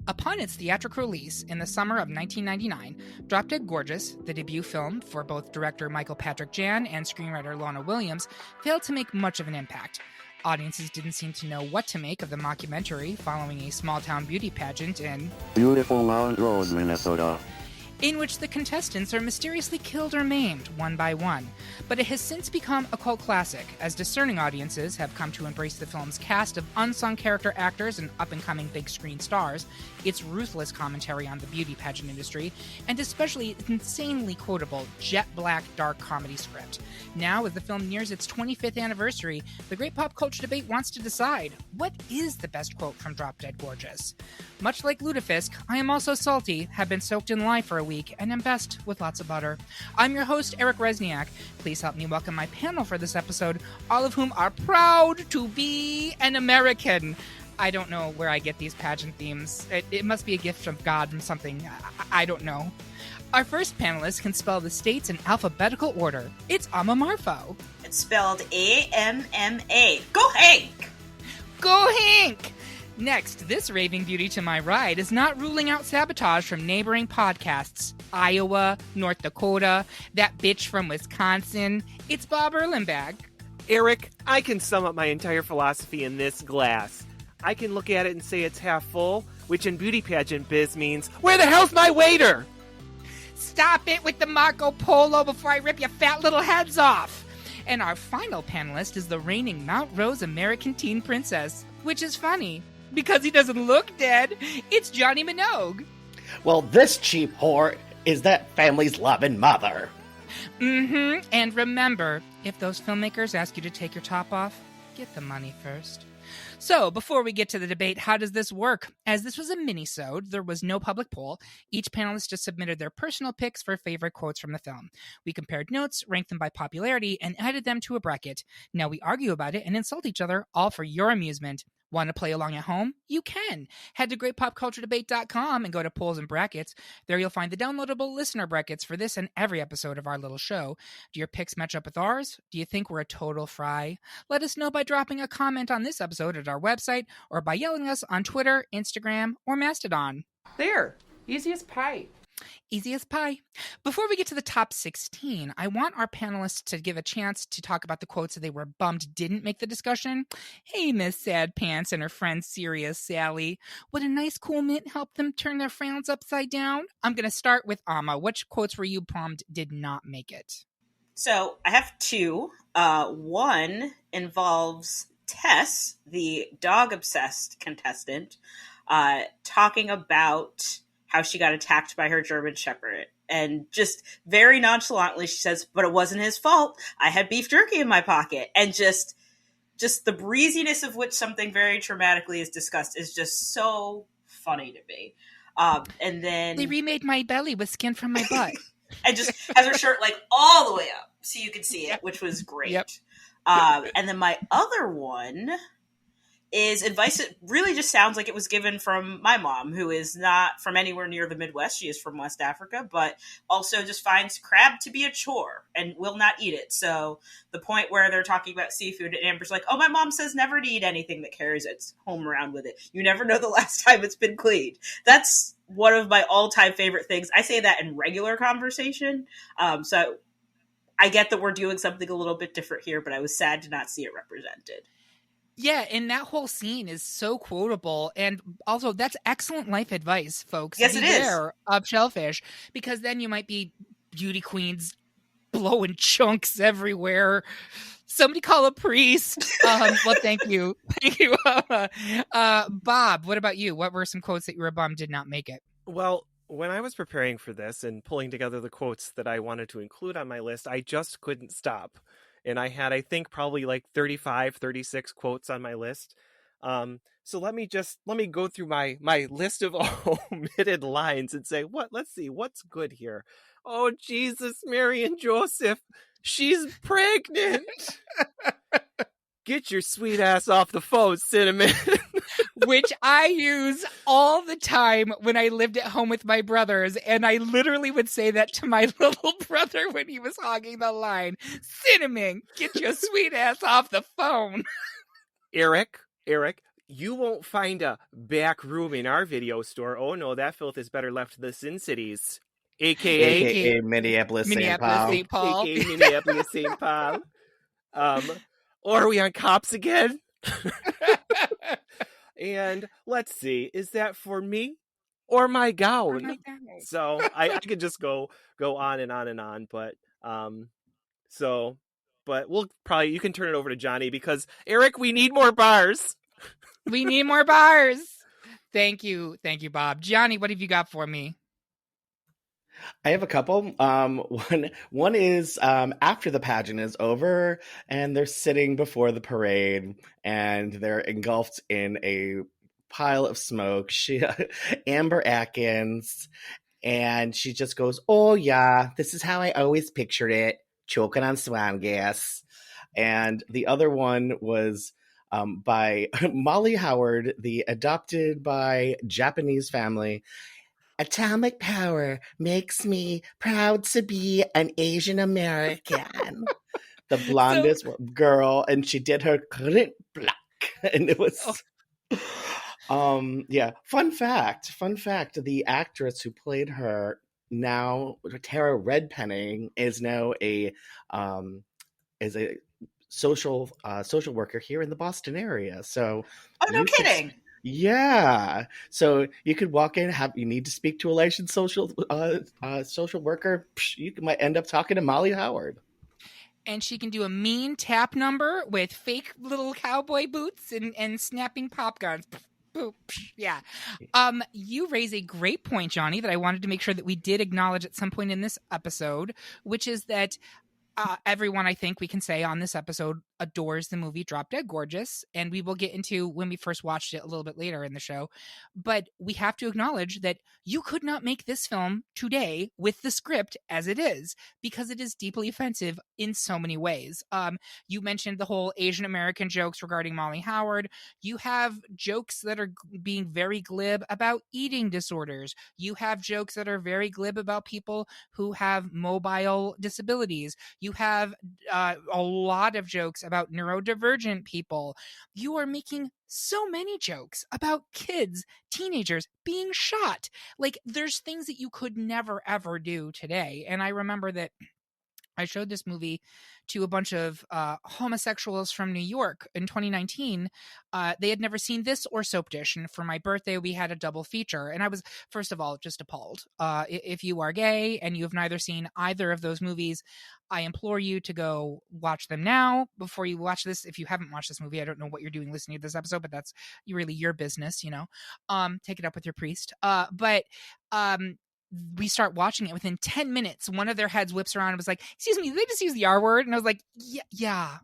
Upon its theatrical release in the summer of 1999, Drop Dead Gorgeous, the debut film for both director Michael Patrick Jan and screenwriter Lorna Williams, failed to make much of an impact. Audiences didn't seem to know what to make of the mockumentary following a small-town beauty pageant in beautiful Mount Rose, Minnesota, in which the contestants are mysteriously killed or maimed one by one. But it has since become a cult classic, as discerning audiences have come to embrace the film's cast of unsung character actors and up-and-coming big-screen stars, its ruthless commentary on the beauty pageant industry, and especially its insanely quotable, jet-black dark comedy script. Now, as the film nears its 25th anniversary, the great pop culture debate wants to decide, what is the best quote from Drop Dead Gorgeous? Much like Ludafisk, I am also salty, have been soaked in lye for a week, and am best with lots of butter. I'm your host, Eric Resniak. Please help me welcome my panel for this episode, all of whom are proud to be an American. I don't know where I get these pageant themes. It must be a gift from God from something. I don't know. Our first panelist can spell the states in alphabetical order. It's Ama Marfo. It's spelled A-M-M-A. Go Hank! Go Hank! Next, this raving beauty to my right is not ruling out sabotage from neighboring podcasts. Iowa, North Dakota, that bitch from Wisconsin. It's Bob Erlenbag. Eric, I can sum up my entire philosophy in this glass. I can look at it and say it's half full, which in beauty pageant biz means, where the hell's my waiter? Stop it with the Marco Polo before I rip your fat little heads off. And our final panelist is the reigning Mount Rose American teen princess, which is funny, because he doesn't look dead. It's Johnny Minogue. Well, this cheap whore is that family's loving mother. And remember, if those filmmakers ask you to take your top off, get the money first. So, before we get to the debate, how does this work? As this was a mini-sode, there was no public poll. Each panelist just submitted their personal picks for favorite quotes from the film. We compared notes, ranked them by popularity, and added them to a bracket. Now we argue about it and insult each other, all for your amusement. Want to play along at home? You can. Head to greatpopculturedebate.com and go to polls and brackets. There you'll find the downloadable listener brackets for this and every episode of our little show. Do your picks match up with ours? Do you think we're a total fry? Let us know by dropping a comment on this episode at our website or by yelling us on Twitter, Instagram, or Mastodon. There. Easy as pie. Easy as pie. Before we get to the top 16, I want our panelists to give a chance to talk about the quotes that they were bummed didn't make the discussion. Hey, Miss Sad Pants and her friend Serious Sally. Would a nice cool mint help them turn their frowns upside down? I'm going to start with Ama. Which quotes were you bummed did not make it? So I have two. One involves Tess, the dog-obsessed contestant, talking about how she got attacked by her German Shepherd. And just very nonchalantly, she says, but it wasn't his fault. I had beef jerky in my pocket. And just the breeziness of which something very traumatically is discussed is just so funny to me. And then... They remade my belly with skin from my butt. And just has her shirt like all the way up so you can see it, which was great. Yep. And then my other one is advice that really just sounds like it was given from my mom, who is not from anywhere near the Midwest. She is from West Africa, but also just finds crab to be a chore and will not eat it. So the point where they're talking about seafood and Amber's like, oh, my mom says never to eat anything that carries its home around with it. You never know the last time it's been cleaned. That's one of my all-time favorite things. I say that in regular conversation. So I get that we're doing something a little bit different here, but I was sad to not see it represented. Yeah, and that whole scene is so quotable, and also that's excellent life advice, folks. Yes, it is. Beware of shellfish, because then you might be beauty queens blowing chunks everywhere. Somebody call a priest. Well, thank you. Thank you. Bob, what about you? What were some quotes that you were bummed did not make it? Well, when I was preparing for this and pulling together the quotes that I wanted to include on my list, I just couldn't stop. And I had, I think, probably like 35, 36 quotes on my list. So let me go through my list of omitted lines and say, let's see, what's good here? Oh, Jesus, Mary and Joseph, she's pregnant. Get your sweet ass off the phone, Cinnamon. Which I use all the time when I lived at home with my brothers, and I literally would say that to my little brother when he was hogging the line. Cinnamon, get your sweet ass off the phone. Eric, You won't find a back room in our video store. Oh no, that filth is better left to the Sin Cities, aka AKA Minneapolis, St. Minneapolis, Paul. St. Paul. aka Minneapolis, St. Paul. Or are we on Cops again? And let's see, is that for me or my gown? my gown. So I could just go on and on and on, but but we'll probably, you can turn it over to Johnny, because Eric, we need more bars. We need more bars. Thank you, Bob. Johnny, what have you got for me? I have a couple. One is after the pageant is over and they're sitting before the parade and they're engulfed in a pile of smoke. Amber Atkins, and she just goes, "Oh yeah, this is how I always pictured it, choking on swan gas." And the other one was by Molly Howard, the adopted by Japanese family. "Atomic power makes me proud to be an Asian American." The blondest girl, and she did her black, and it was yeah. Fun fact, the actress who played her, now Tara Redpenning, is now a social worker here in the Boston area. So no kidding. Yeah, so you could walk in, you need to speak to a licensed social worker. You might end up talking to Molly Howard. And she can do a mean tap number with fake little cowboy boots and snapping pop guns. Yeah. You raise a great point, Johnny, that I wanted to make sure that we did acknowledge at some point in this episode, which is that everyone, I think we can say on this episode, adores the movie Drop Dead Gorgeous, and we will get into when we first watched it a little bit later in the show. But we have to acknowledge that you could not make this film today with the script as it is, because it is deeply offensive in so many ways. You mentioned the whole Asian American jokes regarding Molly Howard. You have jokes that are being very glib about eating disorders. You have jokes that are very glib about people who have mobile disabilities. You have a lot of jokes about neurodivergent people. You are making so many jokes about kids, teenagers being shot. Like, there's things that you could never, ever do today. And I remember that I showed this movie to a bunch of homosexuals from New York in 2019. They had never seen this or Soap Dish, and for my birthday, we had a double feature. And I was, first of all, just appalled. If you are gay and you have neither seen either of those movies, I implore you to go watch them now before you watch this. If you haven't watched this movie, I don't know what you're doing listening to this episode, but that's really your business, you know. Take it up with your priest. But we start watching it. Within 10 minutes, one of their heads whips around and was like, "Excuse me, did they just use the R word?" And I was like, yeah.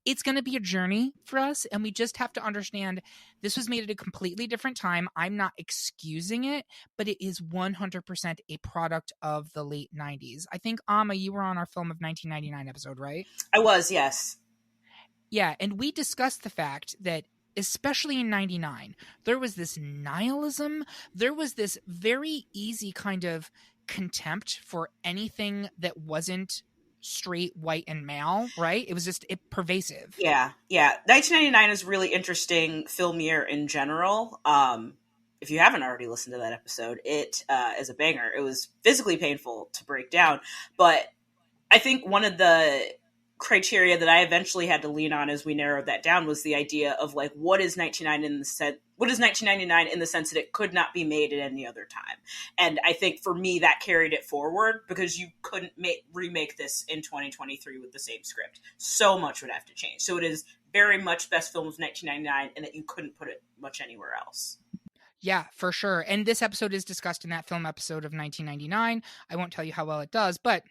It's going to be a journey for us, and we just have to understand this was made at a completely different time. I'm not excusing it, but it is 100% a product of the late 90s. I think, Amma, you were on our Film of 1999 episode, right? I was, yes. Yeah, and we discussed the fact that especially in 99, there was this nihilism. There was this very easy kind of contempt for anything that wasn't straight, white, and male, right? It was just pervasive. Yeah. 1999 is a really interesting film year in general. If you haven't already listened to that episode, it is a banger. It was physically painful to break down, but I think one of the criteria that I eventually had to lean on as we narrowed that down was the idea of, like, what is 1999 in the sense that it could not be made at any other time. And I think for me that carried it forward, because you couldn't remake this in 2023 with the same script. So much would have to change. So it is very much best film of 1999, and that you couldn't put it much anywhere else. Yeah, for sure. And this episode is discussed in that film episode of 1999. I won't tell you how well it does, but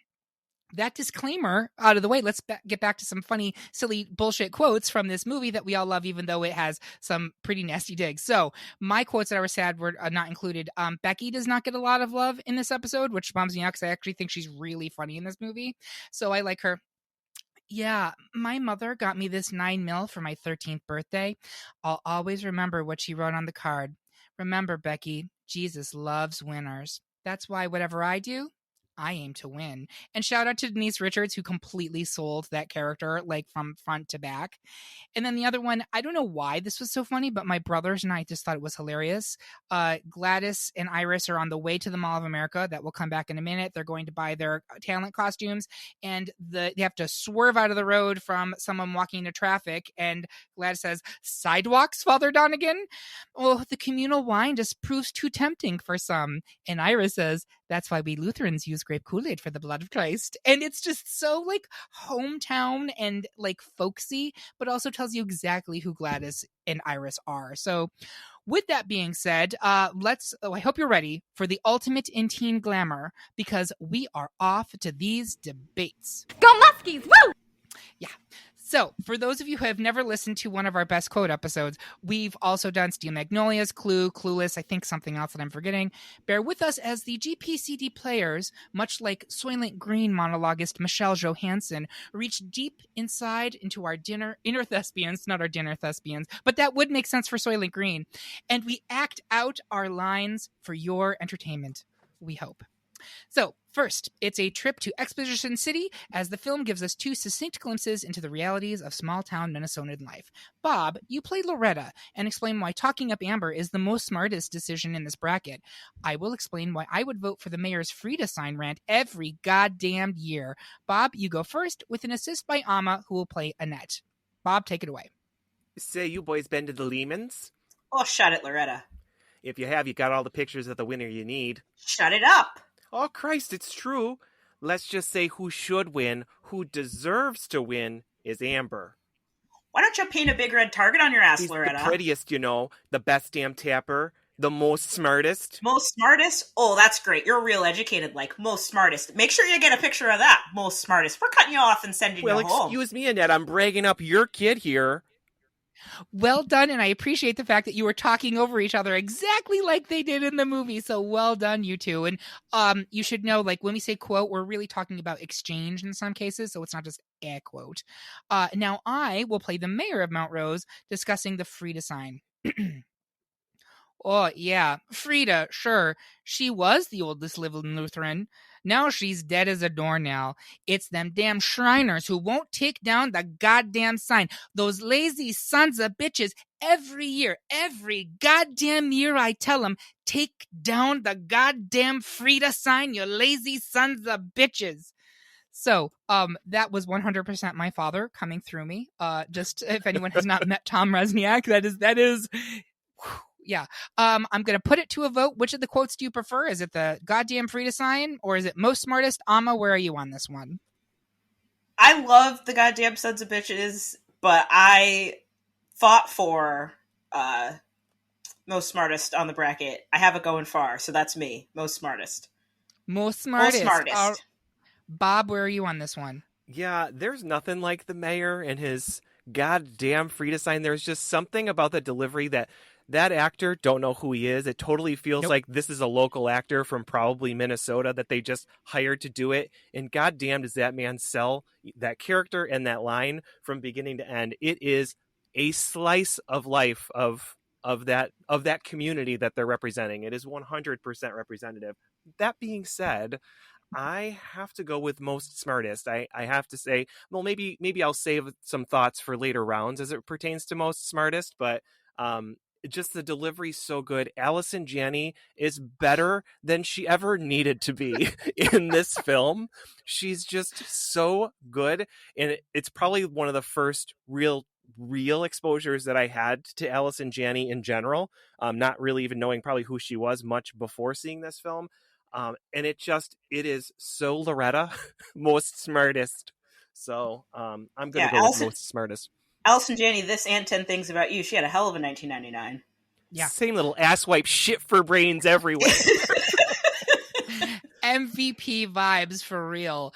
that disclaimer out of the way, let's get back to some funny, silly bullshit quotes from this movie that we all love, even though it has some pretty nasty digs. So my quotes that I was sad were not included. Becky does not get a lot of love in this episode, which bums me out because I actually think she's really funny in this movie. So I like her. "Yeah, my mother got me this 9mm for my 13th birthday. I'll always remember what she wrote on the card. Remember, Becky, Jesus loves winners. That's why whatever I do, I aim to win. And shout out to Denise Richards, who completely sold that character, like from front to back. And then the other one, I don't know why this was so funny, but my brothers and I just thought it was hilarious. Gladys and Iris are on the way to the Mall of America. That will come back in a minute. They're going to buy their talent costumes, and they have to swerve out of the road from someone walking into traffic. And Gladys says, "Sidewalks, Father Donegan? Oh, the communal wine just proves too tempting for some." And Iris says, "That's why we Lutherans use grape Kool-Aid for the blood of Christ." And it's just so like hometown and like folksy, but also tells you exactly who Gladys and Iris are. So with that being said, I hope you're ready for the ultimate in teen glamour, because we are off to these debates. Go Muskies! Woo! Yeah. So, for those of you who have never listened to one of our Best Quote episodes, we've also done Steel Magnolias, Clue, Clueless, I think something else that I'm forgetting. Bear with us as the GPCD players, much like Soylent Green monologuist Michelle Johansson, reach deep inside into our inner thespians, not our dinner thespians, but that would make sense for Soylent Green, and we act out our lines for your entertainment, we hope. So, first, it's a trip to Exposition City, as the film gives us two succinct glimpses into the realities of small-town Minnesotan life. Bob, you play Loretta, and explain why talking up Amber is the most smartest decision in this bracket. I will explain why I would vote for the mayor's Frida sign rant every goddamn year. Bob, you go first, with an assist by Amma, who will play Annette. Bob, take it away. Say, you boys been to the Lehmans? Oh, shut it, Loretta. If you have, you got all the pictures of the winner you need. Shut it up. Oh, Christ, it's true. Let's just say who should win, who deserves to win, is Amber. Why don't you paint a big red target on your ass, He's Loretta? the prettiest, the best damn tapper, the most smartest. Most smartest? Oh, that's great. You're real educated, like most smartest. Make sure you get a picture of that, most smartest. We're cutting you off and sending you home. Well, excuse me, Annette, I'm bragging up your kid here. Well done, and I appreciate the fact that you were talking over each other exactly like they did in the movie, so well done, you two. And you should know, like, when we say quote, we're really talking about exchange in some cases, so it's not just a quote. Now I will play the mayor of Mount Rose, discussing the Frida sign. Oh, yeah, Frida, sure. She was the oldest living Lutheran. Now she's dead as a doornail. It's them damn Shriners who won't take down the goddamn sign. Those lazy sons of bitches. Every goddamn year I tell them, take down the goddamn Frida sign, you lazy sons of bitches. So, that was 100% my father coming through me. Just if anyone has not met Tom Resniak, that is... Yeah. I'm going to put it to a vote. Which of the quotes do you prefer? Is it the goddamn Frida sign, or is it most smartest? Amma, where are you on this one? I love the goddamn sons of bitches, but I fought for most smartest on the bracket. I have it going far, so that's me. Most smartest. Most smartest. Most smartest. Bob, where are you on this one? Yeah, there's nothing like the mayor and his goddamn Frida sign. There's just something about the delivery that actor, don't know who he is. It totally feels like this is a local actor from probably Minnesota that they just hired to do it. And goddamn, does that man sell that character and that line from beginning to end. It is a slice of life of that community that they're representing. It is 100% representative. That being said, I have to go with most smartest. I have to say, well, maybe I'll save some thoughts for later rounds as it pertains to most smartest, but just the delivery's so good. Allison Janney is better than she ever needed to be in this film. She's just so good, and it's probably one of the first real exposures that I had to Allison Janney in general. Not really even knowing probably who she was much before seeing this film. And it is so Loretta, most smartest. So I'm going to go with most smartest. Allison Janney, this and 10 Things About You. She had a hell of a 1999. Yeah. Same little asswipe shit for brains everywhere. MVP vibes for real.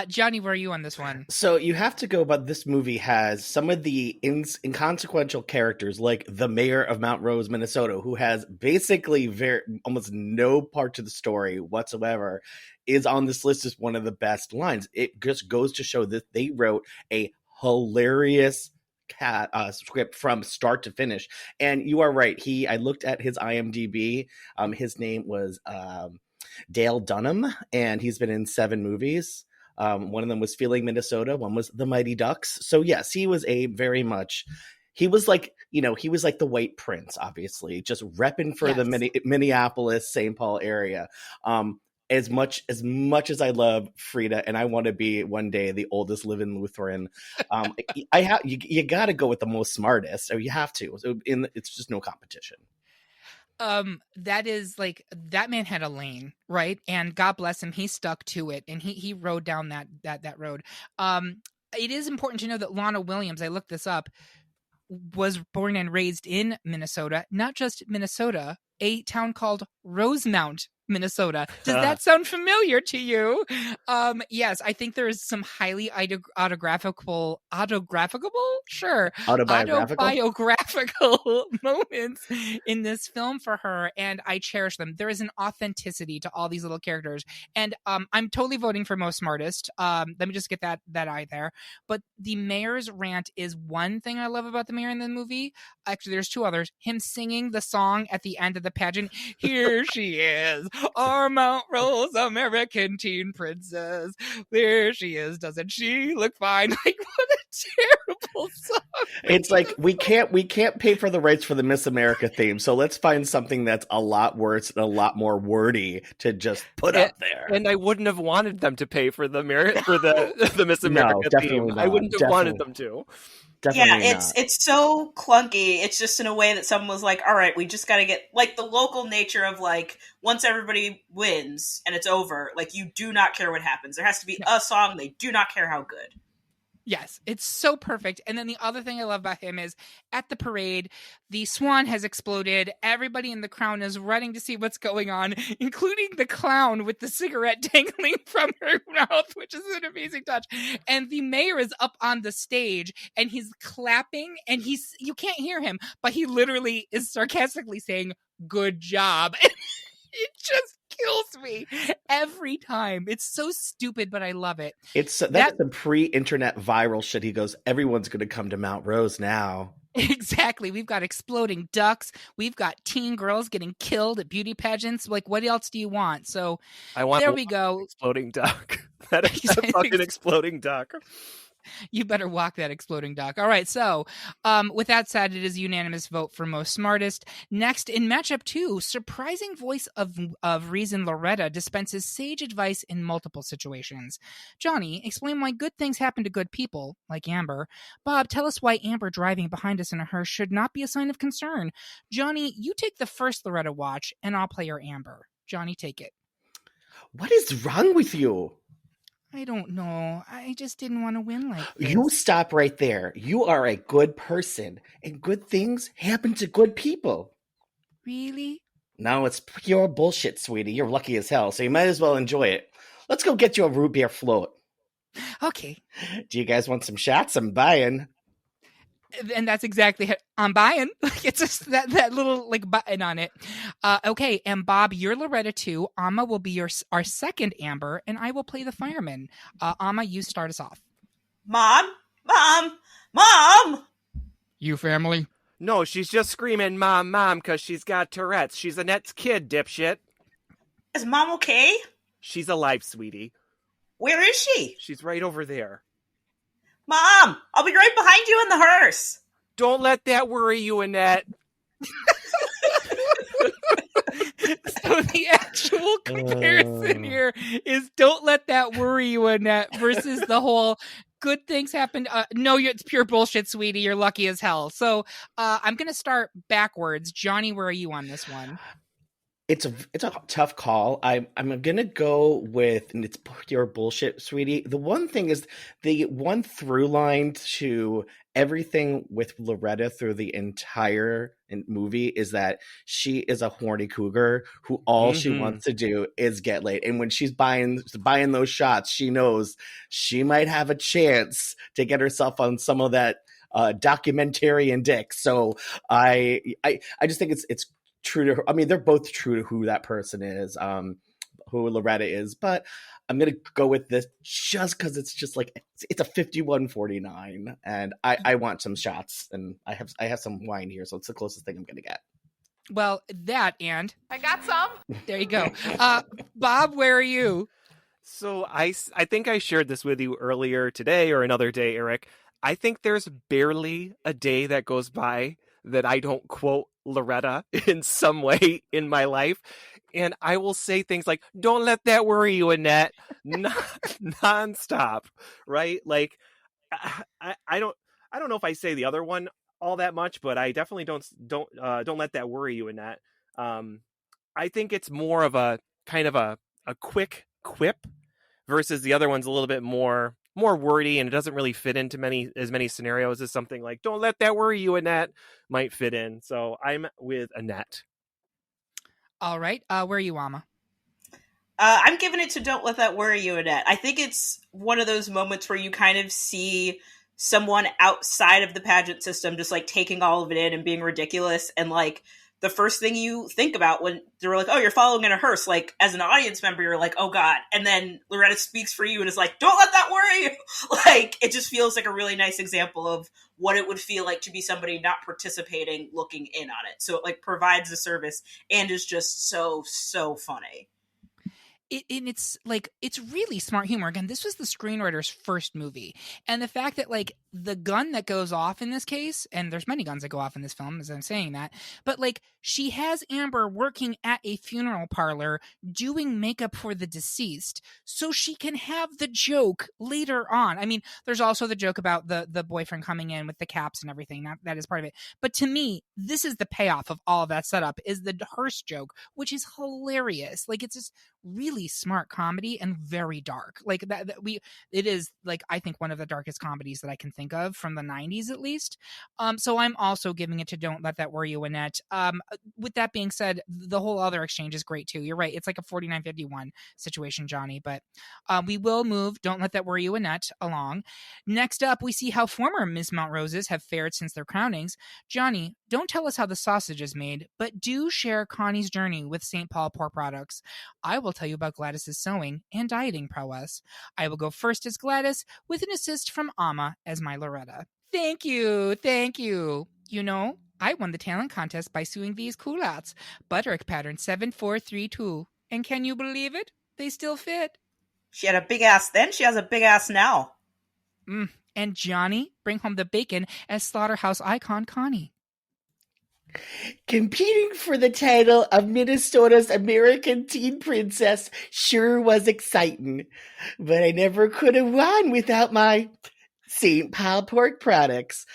Johnny, where are you on this one? So you have to go, but this movie has some of the inconsequential characters, like the mayor of Mount Rose, Minnesota, who has basically almost no part to the story whatsoever, is on this list as one of the best lines. It just goes to show that they wrote a hilarious script from start to finish. And you are right. I looked at his IMDb. His name was Dale Dunham, and he's been in 7 movies. One of them was Feeling Minnesota. One was The Mighty Ducks. So yes, he was he was like the White Prince, obviously, just repping for the Minneapolis, St. Paul area. As much as I love Frida, and I want to be one day the oldest living Lutheran, you got to go with the most smartest. Or you have to. It's just no competition. That is like, that man had a lane, right? And God bless him, he stuck to it, and he rode down that road. It is important to know that Lana Williams, I looked this up, was born and raised in Minnesota, not just Minnesota, a town called Rosemount, Minnesota. Does that sound familiar to you? Yes, I think there is some highly autobiographical moments in this film for her, and I cherish them. There is an authenticity to all these little characters, and I'm totally voting for most smartest. Let me just get that eye there. But the mayor's rant is one thing I love about the mayor in the movie. Actually, there's 2 others. Him singing the song at the end of the pageant. Here she is, our Mount Rose American teen princess. There she is. Doesn't she look fine? Like, what a terrible song. It's like we can't pay for the rights for the Miss America theme, so let's find something that's a lot worse and a lot more wordy to just put up there. And I wouldn't have wanted them to pay for the Miss America theme. Not. I wouldn't have wanted them to. Definitely it's so clunky. It's just in a way that someone was like, all right, we just got to get, like, the local nature of, like, once everybody wins and it's over, like, you do not care what happens. There has to be a song. They do not care how good. Yes, it's so perfect. And then the other thing I love about him is at the parade, the swan has exploded. Everybody in the crowd is running to see what's going on, including the clown with the cigarette dangling from her mouth, which is an amazing touch. And the mayor is up on the stage and he's clapping, and you can't hear him, but he literally is sarcastically saying, "Good job." It just kills me every time. It's so stupid, but I love it. That's the pre-internet viral shit. He goes, everyone's going to come to Mount Rose now. Exactly. We've got exploding ducks. We've got teen girls getting killed at beauty pageants. Like, what else do you want? So there we go. Exploding duck. That is a fucking exploding duck. You better walk that exploding duck. All right, so with that said, it is a unanimous vote for most smartest. Next, in matchup 2, surprising voice of reason Loretta dispenses sage advice in multiple situations. Johnny, explain why good things happen to good people, like Amber. Bob, tell us why Amber driving behind us in a hearse should not be a sign of concern. Johnny, you take the first Loretta watch, and I'll play your Amber. Johnny, take it. What is wrong with you? I don't know. I just didn't want to win like this. You stop right there. You are a good person, and good things happen to good people. Really? No, it's pure bullshit, sweetie. You're lucky as hell, so you might as well enjoy it. Let's go get you a root beer float. Okay. Do you guys want some shots? I'm buying. And that's exactly it. I'm buying. It's just that little like button on it. Okay, and Bob, you're Loretta too. Amma will be our second Amber, and I will play the fireman. Amma, you start us off. Mom! You family? No, she's just screaming "Mom, Mom" because she's got Tourette's. She's Annette's kid, dipshit. Is Mom okay? She's alive, sweetie. Where is she? She's right over there. Mom, I'll be right behind you in the hearse. Don't let that worry you, Annette. So the actual comparison here is "don't let that worry you, Annette" versus the whole "good things happen." No, it's pure bullshit, sweetie. You're lucky as hell. So I'm going to start backwards. Johnny, where are you on this one? It's a tough call. I'm gonna go with, and it's pure bullshit, sweetie. The one thing is, the one through line to everything with Loretta through the entire movie is that she is a horny cougar who all she wants to do is get laid. And when she's buying those shots, she knows she might have a chance to get herself on some of that documentarian dick. So I just think it's true to her. I mean, they're both true to who that person is, who Loretta is, but I'm gonna go with this just because it's just like it's a 51-49, and I want some shots, and I have some wine here, so it's the closest thing I'm gonna get. Well, that and I got some. there you go. Bob, where are you? So I think I shared this with you earlier today or another day, Eric. I think there's barely a day that goes by that I don't quote Loretta in some way in my life. And I will say things like, don't let that worry you, Annette, nonstop, right? Like, I don't know if I say the other one all that much, but I definitely don't let that worry you, Annette. I think it's more of a kind of a quick quip versus the other one's a little bit more wordy, and it doesn't really fit into as many scenarios as something like "Don't let that worry you," Annette might fit in. So I'm with Annette. All right, where are you, Ama? I'm giving it to Don't Let That Worry You, Annette. I think it's one of those moments where you kind of see someone outside of the pageant system just like taking all of it in and being ridiculous, and like the first thing you think about when they're like, oh, you're following in a hearse, like as an audience member, you're like, oh God. And then Loretta speaks for you and is like, don't let that worry you. Like, it just feels like a really nice example of what it would feel like to be somebody not participating, looking in on it. So it like provides a service and is just so, so funny. It's like, it's really smart humor. Again, this was the screenwriter's first movie. And the fact that like the gun that goes off in this case, and there's many guns that go off in this film as I'm saying that, but like she has Amber working at a funeral parlor doing makeup for the deceased so she can have the joke later on. I mean, there's also the joke about the boyfriend coming in with the caps and everything. That is part of it. But to me, this is the payoff of all of that setup is the hearse joke, which is hilarious. Like, it's just really smart comedy and very dark. Like it is like, I think one of the darkest comedies that I can think of from the 90s at least. So I'm also giving it to Don't Let That Worry You, Annette. With that being said, the whole other exchange is great too. You're right. It's like a 49-51 situation, Johnny, but we will move Don't Let That Worry You, Annette along. Next up, we see how former Miss Montroses have fared since their crownings. Johnny, don't tell us how the sausage is made, but do share Connie's journey with St. Paul Pork Products. I will tell you about Gladys's sewing and dieting prowess. I will go first as Gladys, with an assist from Ama as my Loretta. Thank you. You know, I won the talent contest by sewing these culottes, Butterick pattern 7432. And can you believe it? They still fit. She had a big ass then, she has a big ass now. And Johnny, bring home the bacon as slaughterhouse icon Connie. Competing for the title of Minnesota's American Teen Princess sure was exciting, but I never could have won without my St. Paul Pork Products.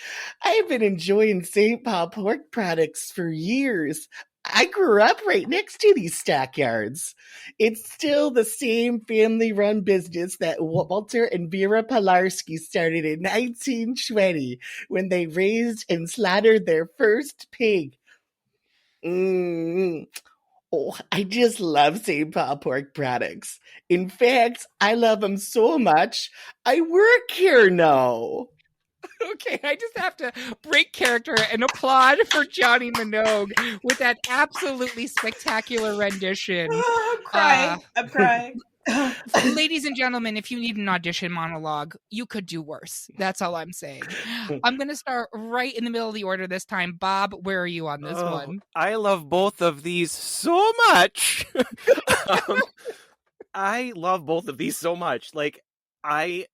I've been enjoying St. Paul Pork Products for years. I grew up right next to these stockyards. It's still the same family-run business that Walter and Vera Pilarski started in 1920 when they raised and slaughtered their first pig. Oh, I just love St. Paul Pork Products. In fact, I love them so much, I work here now. Okay, I just have to break character and applaud for Johnny Minogue with that absolutely spectacular rendition. I'm crying. Ladies and gentlemen, if you need an audition monologue, you could do worse. That's all I'm saying. I'm going to start right in the middle of the order this time. Bob, where are you on this one? I love both of these so much. I love both of these so much. Like, I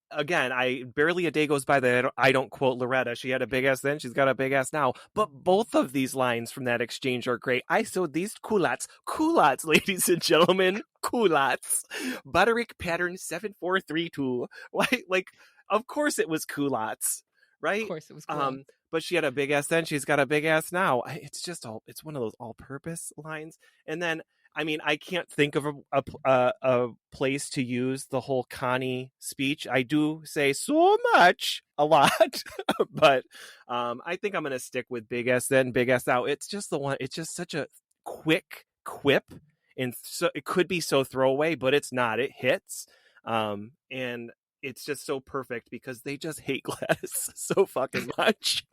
barely a day goes by that I don't quote Loretta. She had a big ass then, she's got a big ass now. But both of these lines from that exchange are great. I sewed these culottes, ladies and gentlemen, culottes. Butterick pattern 7432. Like, of course it was culottes, right? Of course it was cool. But she had a big ass then, she's got a big ass now. It's one of those all-purpose lines. And then, I mean, I can't think of a place to use the whole Connie speech. I do say so much a lot, but I think I'm going to stick with Big S then, Big S out. It's just the one. It's just such a quick quip, and so it could be so throwaway, but it's not. It hits, and it's just so perfect because they just hate Gladys so fucking much.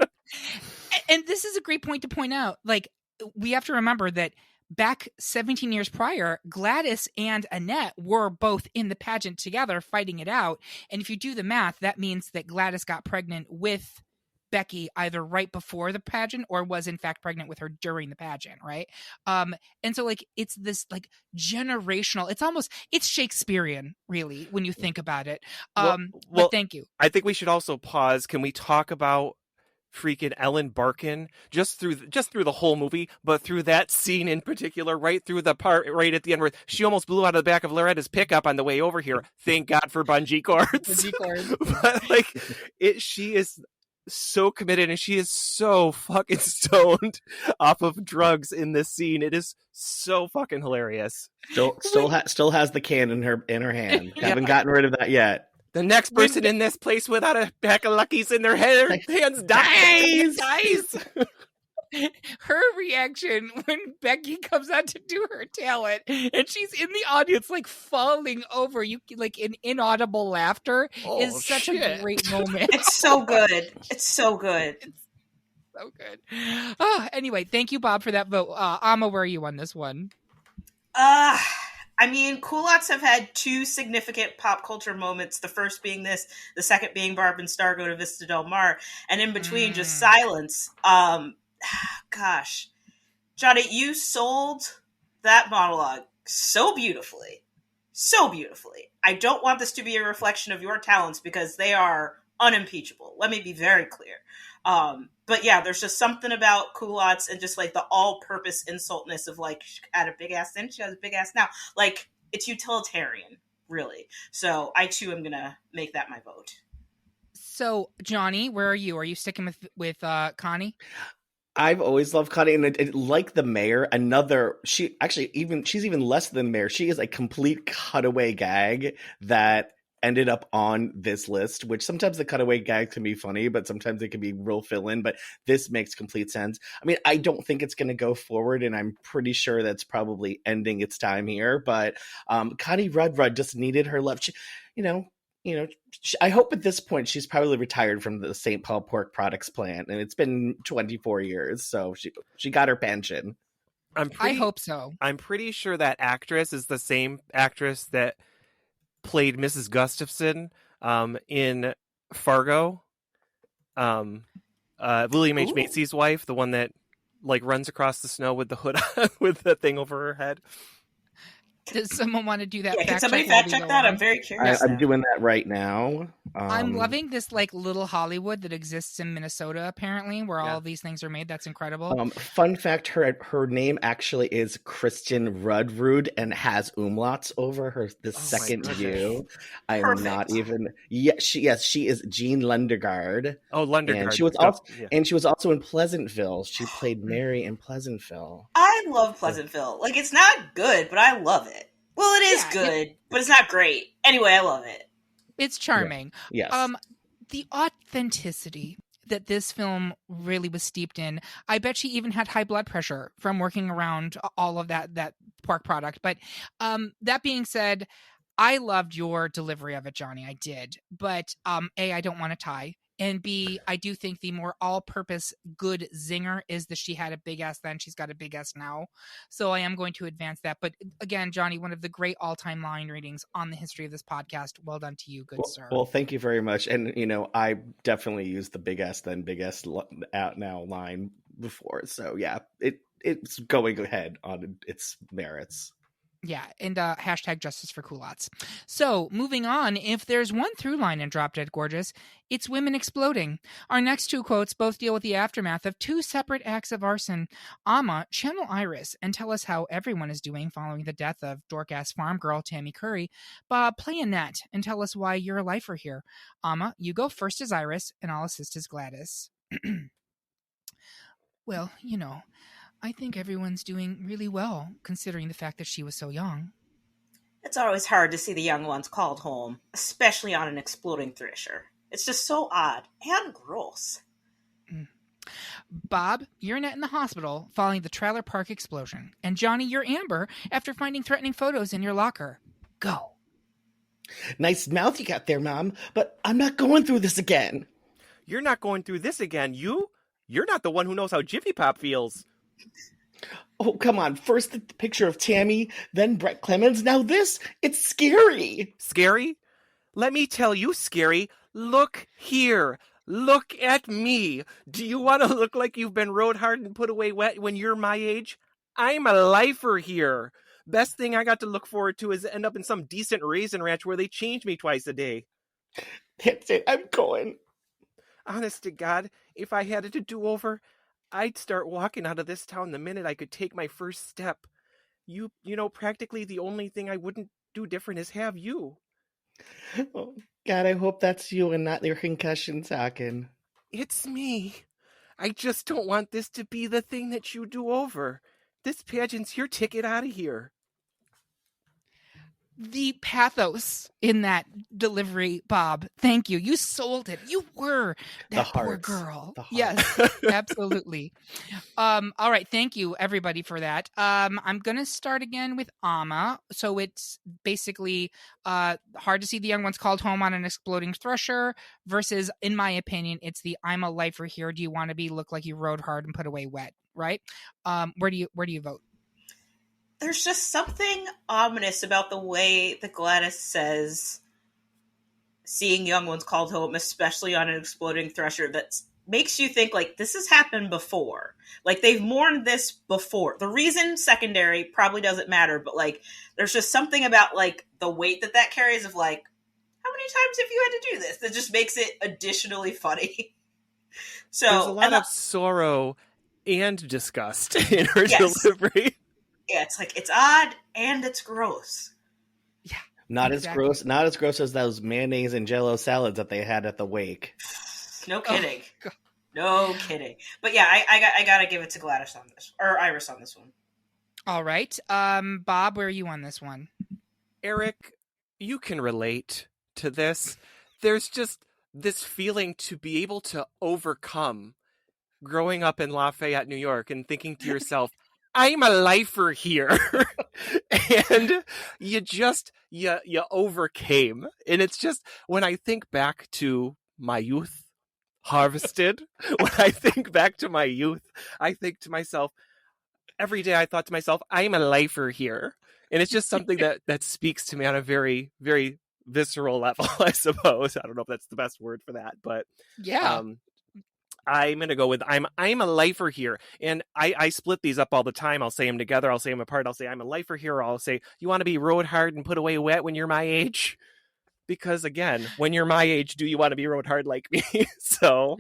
And this is a great point to point out. Like, we have to remember that back 17 years prior, Gladys and Annette were both in the pageant together fighting it out. And if you do the math, that means that Gladys got pregnant with Becky either right before the pageant or was in fact pregnant with her during the pageant, right? And so like it's this like generational, it's Shakespearean, really, when you think about it. But thank you. I think we should also pause. Can we talk about freaking Ellen Barkin just through the whole movie, but through that scene in particular, right through the part right at the end where she almost blew out of the back of Loretta's pickup on the way over here. Thank God for bungee cords. Bungee cords. But like she is so committed and she is so fucking stoned off of drugs in this scene. It is so fucking hilarious. Still has the can in her hand. Yeah. Haven't gotten rid of that yet. The next person in this place without a pack of Luckies in their hands dies. Her reaction when Becky comes out to do her talent and she's in the audience like falling over, you like in inaudible laughter is such a great moment. It's so good. It's so good. So good. Oh, anyway, thank you, Bob, for that vote. Amma, where are you on this one? I mean, Coolots have had two significant pop culture moments. The first being this, the second being Barb and Star go to Vista Del Mar, and in between, just silence. Gosh, Johnny, you sold that monologue so beautifully. So beautifully. I don't want this to be a reflection of your talents because they are unimpeachable. Let me be very clear. But yeah, there's just something about Coolots and just like the all-purpose insultness of like, she had a big ass then, she has a big ass now. Like, it's utilitarian, really. So I too am gonna make that my vote. So Johnny, where are you? Are you sticking with Connie? I've always loved Connie, and like the mayor, she's even less than the mayor. She is a complete cutaway gag that ended up on this list, which sometimes the cutaway gags can be funny, but sometimes it can be real fill-in, but this makes complete sense. I mean, I don't think it's going to go forward, and I'm pretty sure that's probably ending its time here, but Connie Rudrud just needed her love. She, I hope at this point she's probably retired from the St. Paul pork products plant, and it's been 24 years, so she got her pension. I hope so. I'm pretty sure that actress is the same actress that played Mrs. Gustafson in Fargo. William H. Macy's wife, the one that like runs across the snow with the hood with the thing over her head. Does someone want to do that? Yeah, can somebody fact check that? I'm very curious. I'm doing that right now. I'm loving this like little Hollywood that exists in Minnesota, apparently, where all these things are made. That's incredible. Fun fact: her name actually is Kristen Rudrud and has umlauts over the second U. I am not even. She is Jean Lundegaard. Oh, Lundegaard. And she was also in Pleasantville. She played Mary in Pleasantville. I love Pleasantville. Like, it's not good, but I love it. Well, it is good, but it's not great. Anyway, I love it. It's charming. Yeah. Yes. The authenticity that this film really was steeped in. I bet she even had high blood pressure from working around all of that pork product. But that being said, I loved your delivery of it, Johnny. I did. But A, I don't want to tie. And B, I do think the more all-purpose good zinger is that she had a big ass then, she's got a big ass now. So I am going to advance that. But again, Johnny, one of the great all-time line readings on the history of this podcast. Well done to you, good sir. Well, thank you very much. And, I definitely used the big ass then, big ass out now line before. So, yeah, it's going ahead on its merits. Yeah, and hashtag justice for Coolots. So, moving on, if there's one through line in Drop Dead Gorgeous, it's women exploding. Our next two quotes both deal with the aftermath of two separate acts of arson. Amma, channel Iris and tell us how everyone is doing following the death of dork-ass farm girl Tammy Curry. Bob, play Annette and tell us why you're a lifer here. Amma, you go first as Iris, and I'll assist as Gladys. Well, I think everyone's doing really well, considering the fact that she was so young. It's always hard to see the young ones called home, especially on an exploding thresher. It's just so odd and gross. Bob, you're Annette in the hospital following the trailer park explosion. And Johnny, you're Amber after finding threatening photos in your locker. Go. Nice mouth you got there, Mom, but I'm not going through this again. You're not going through this again, You're not the one who knows how Jiffy Pop feels. Oh, come on. First the picture of Tammy, then Brett Clemens. Now this, it's scary. Scary? Let me tell you, Scary. Look here. Look at me. Do you want to look like you've been rode hard and put away wet when you're my age? I'm a lifer here. Best thing I got to look forward to is end up in some decent raisin ranch where they change me twice a day. That's it. I'm going. Honest to God, if I had it to do over, I'd start walking out of this town the minute I could take my first step. You know, practically the only thing I wouldn't do different is have you. Oh, God, I hope that's you and not your concussion talking. It's me. I just don't want this to be the thing that you do over. This pageant's your ticket out of here. The pathos in that delivery, Bob. Thank you. You sold it. You were that poor hearts. girl. The hearts. Yes, absolutely. All right. Thank you, everybody, for that. I'm going to start again with Amma. So it's basically hard to see the young ones called home on an exploding thresher versus, in my opinion, it's the I'm a lifer here. Do you want to be look like you rode hard and put away wet? Right. Where do you vote? There's just something ominous about the way that Gladys says seeing young ones called home, especially on an exploding thresher, that makes you think, like, this has happened before. Like, they've mourned this before. The reason secondary probably doesn't matter, but, like, there's just something about, like, the weight that carries of, like, how many times have you had to do this? That just makes it additionally funny. So there's a lot of sorrow and disgust in her Yes. delivery. Yeah, it's like, it's odd and it's gross. Yeah. Not Exactly. not as gross as those mayonnaise and jello salads that they had at the wake. No kidding. God. No kidding. But yeah, I gotta give it to Gladys on this, or Iris on this one. All right. Bob, where are you on this one? Eric, you can relate to this. There's just this feeling to be able to overcome growing up in Lafayette, New York, and thinking to yourself, I'm a lifer here. And you overcame. And it's just, when I think back to my youth, harvested, when I think back to my youth, I think to myself, every day I thought to myself, I'm a lifer here. And it's just something that speaks to me on a very, very visceral level, I suppose. I don't know if that's the best word for that, but Yeah. I'm going to go with I'm a lifer here. And I split these up all the time. I'll say them together. I'll say them apart. I'll say I'm a lifer here. Or I'll say, you want to be rode hard and put away wet when you're my age? Because again, when you're my age, do you want to be rode hard like me? So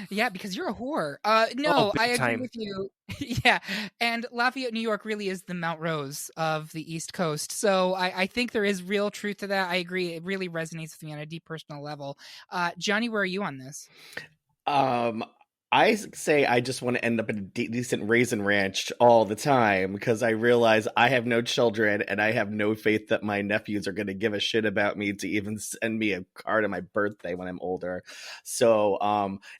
Yeah, because you're a whore. Oh, No, big I agree time. with you. Yeah, and Lafayette, New York really is the Mount Rose of the East Coast. So I think there is real truth to that. I agree. It really resonates with me on a deep personal level. Johnny, where are you on this? I say I just want to end up in a decent raisin ranch all the time because I realize I have no children and I have no faith that my nephews are going to give a shit about me to even send me a card on my birthday when I'm older. So,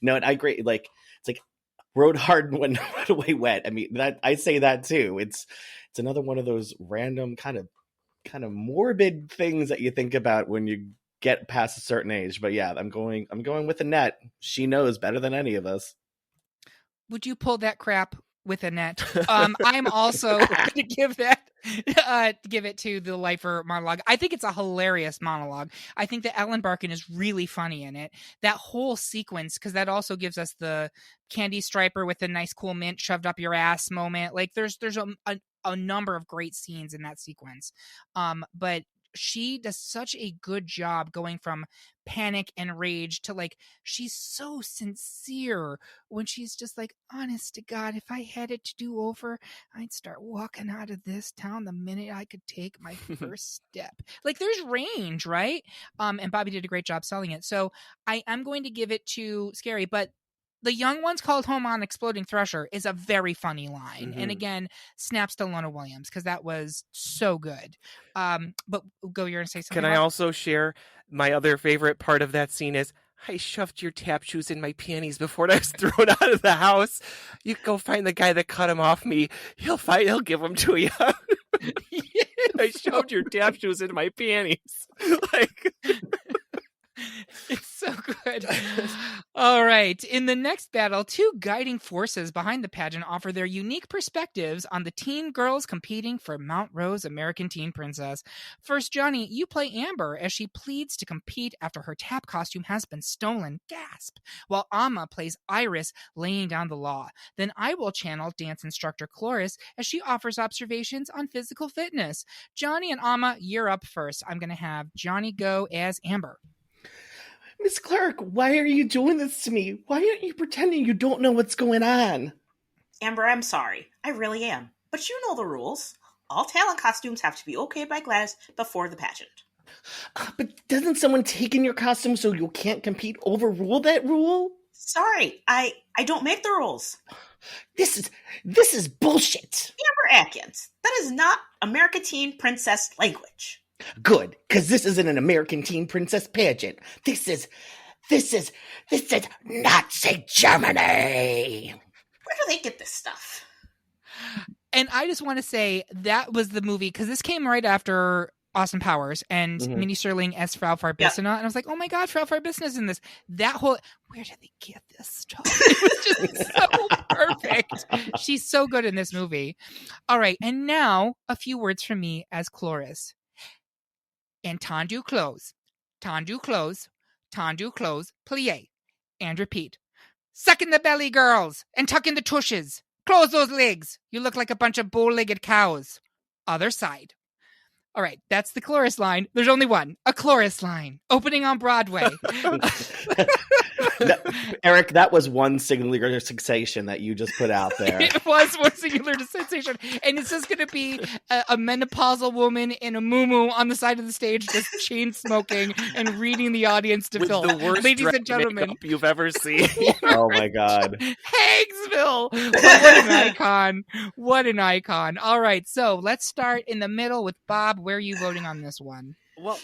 no, and I agree. Like, it's like rode hard when put away wet. I mean, that I say that too. It's another one of those random kind of morbid things that you think about when you get past a certain age. But yeah, I'm going with Annette. She knows better than any of us. Would you pull that crap with Annette? I'm also going to give it to the lifer monologue. I think it's a hilarious monologue. I think that Ellen Barkin is really funny in it. That whole sequence, because that also gives us the candy striper with a nice cool mint shoved up your ass moment. Like there's a number of great scenes in that sequence. But she does such a good job going from panic and rage to like, she's so sincere when she's just like, honest to God, if I had it to do over, I'd start walking out of this town the minute I could take my first step. Like there's range, right? And Bobby did a great job selling it. So I'm going to give it to Scary, but the young ones called home on exploding thresher is a very funny line. Mm-hmm. And again, snaps to Lona Williams because that was so good. But go, you're going to say something. Can I also share my other favorite part of that scene is I shoved your tap shoes in my panties before I was thrown out of the house. You go find the guy that cut them off me. He'll give them to you. I shoved your tap shoes in my panties. Like It's So good. All right. In the next battle, two guiding forces behind the pageant offer their unique perspectives on the teen girls competing for Mount Rose American Teen Princess. First, Johnny, you play Amber as she pleads to compete after her tap costume has been stolen. Gasp. While Amma plays Iris, laying down the law. Then I will channel dance instructor Cloris as she offers observations on physical fitness. Johnny and Amma, you're up first. I'm going to have Johnny go as Amber. Miss Clark, why are you doing this to me? Why aren't you pretending you don't know what's going on? Amber, I'm sorry. I really am. But you know the rules. All talent costumes have to be okayed by Gladys before the pageant. But doesn't someone take in your costume so you can't compete overrule that rule? Sorry, I don't make the rules. This is bullshit. Amber Atkins, that is not American Teen Princess language. Good, because this isn't an American Teen Princess pageant. This is Nazi Germany. Where do they get this stuff? And I just want to say that was the movie, because this came right after Austin Powers and Minnie Sterling as Frau Farbissina. And I was like, oh my God, Frau Farbissina is in this. That whole, where did they get this stuff? It was just so perfect. She's so good in this movie. All right. And now a few words from me as Cloris. Entendu close, tendu close, plie, and repeat. Suck in the belly, girls, and tuck in the tushes. Close those legs. You look like a bunch of bow-legged cows. Other side. All right, that's the Cloris line. There's only one, a Cloris line, opening on Broadway. Eric, that was one singular sensation that you just put out there. It was one singular sensation. And it's just going to be a menopausal woman in a muumuu on the side of the stage just chain smoking and reading the audience to With film. the worst Ladies and gentlemen, makeup you've ever seen. Oh my God. Haggsville! What an icon. What an icon. All right, so let's start in the middle with Bob. Where are you voting on this one? Well,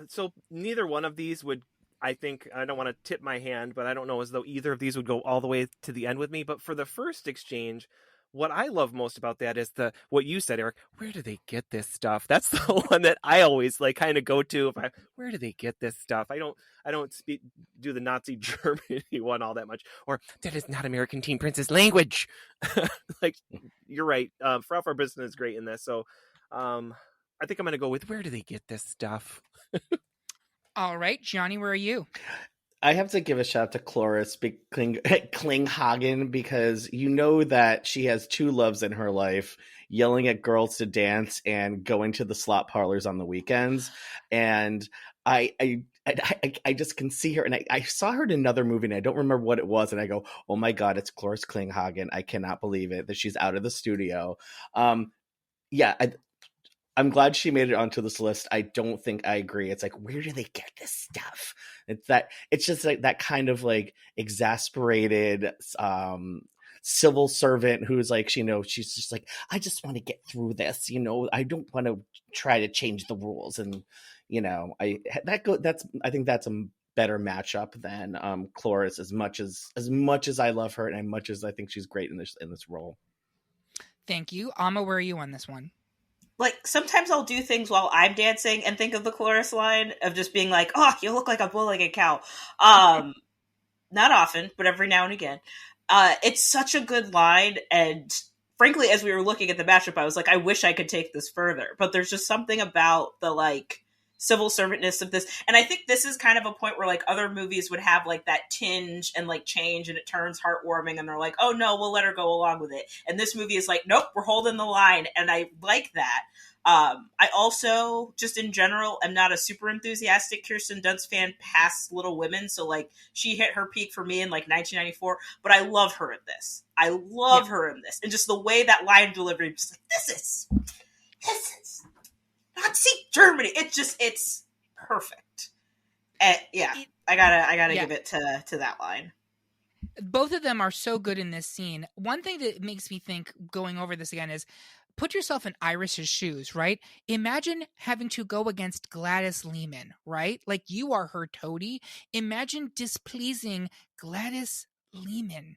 so neither one of these would, I think, I don't want to tip my hand, but I don't know as though either of these would go all the way to the end with me. But for the first exchange, what I love most about that is what you said, Eric. Where do they get this stuff? That's the one that I always kind of go to. Where do they get this stuff? I don't do the Nazi Germany one all that much. Or that is not American Teen Princess language. You're right. Frau Farbissina is great in this. So, I think I'm going to go with where do they get this stuff? All right, Johnny, where are you? I have to give a shout out to Cloris Klinghagen, because you know that she has two loves in her life, yelling at girls to dance and going to the slot parlors on the weekends. And I just can see her, and I saw her in another movie, and I don't remember what it was, and I go, oh my God, it's Cloris Klinghagen. I cannot believe it that she's out of the studio. I'm glad she made it onto this list. I don't think I agree. It's like, where do they get this stuff? It's just like that kind of exasperated civil servant who's she's just like, I just want to get through this. I don't want to try to change the rules. And I think that's a better matchup than Cloris, as much as I love her and as much as I think she's great in this role. Thank you. Amma, where are you on this one? Sometimes I'll do things while I'm dancing and think of the Cloris line of just being like, oh, you look like a bow-legged cow. Not often, but every now and again. It's such a good line, and frankly, as we were looking at the matchup, I was like, I wish I could take this further. But there's just something about the, civil servantness of this. And I think this is kind of a point where, other movies would have, that tinge and, change, and it turns heartwarming, and they're like, oh, no, we'll let her go along with it. And this movie is like, nope, we're holding the line, and I like that. I also, just in general, am not a super enthusiastic Kirsten Dunst fan past Little Women, so, she hit her peak for me in, 1994, but I love her in this. I love her in this. And just the way that line delivery, just like, this is Nazi Germany. It's perfect. I gotta give it to that line. Both of them are so good in this scene. One thing that makes me think, going over this again, is put yourself in Iris's shoes, right? Imagine having to go against Gladys Lehman, right? You are her toady. Imagine displeasing Gladys Lehman.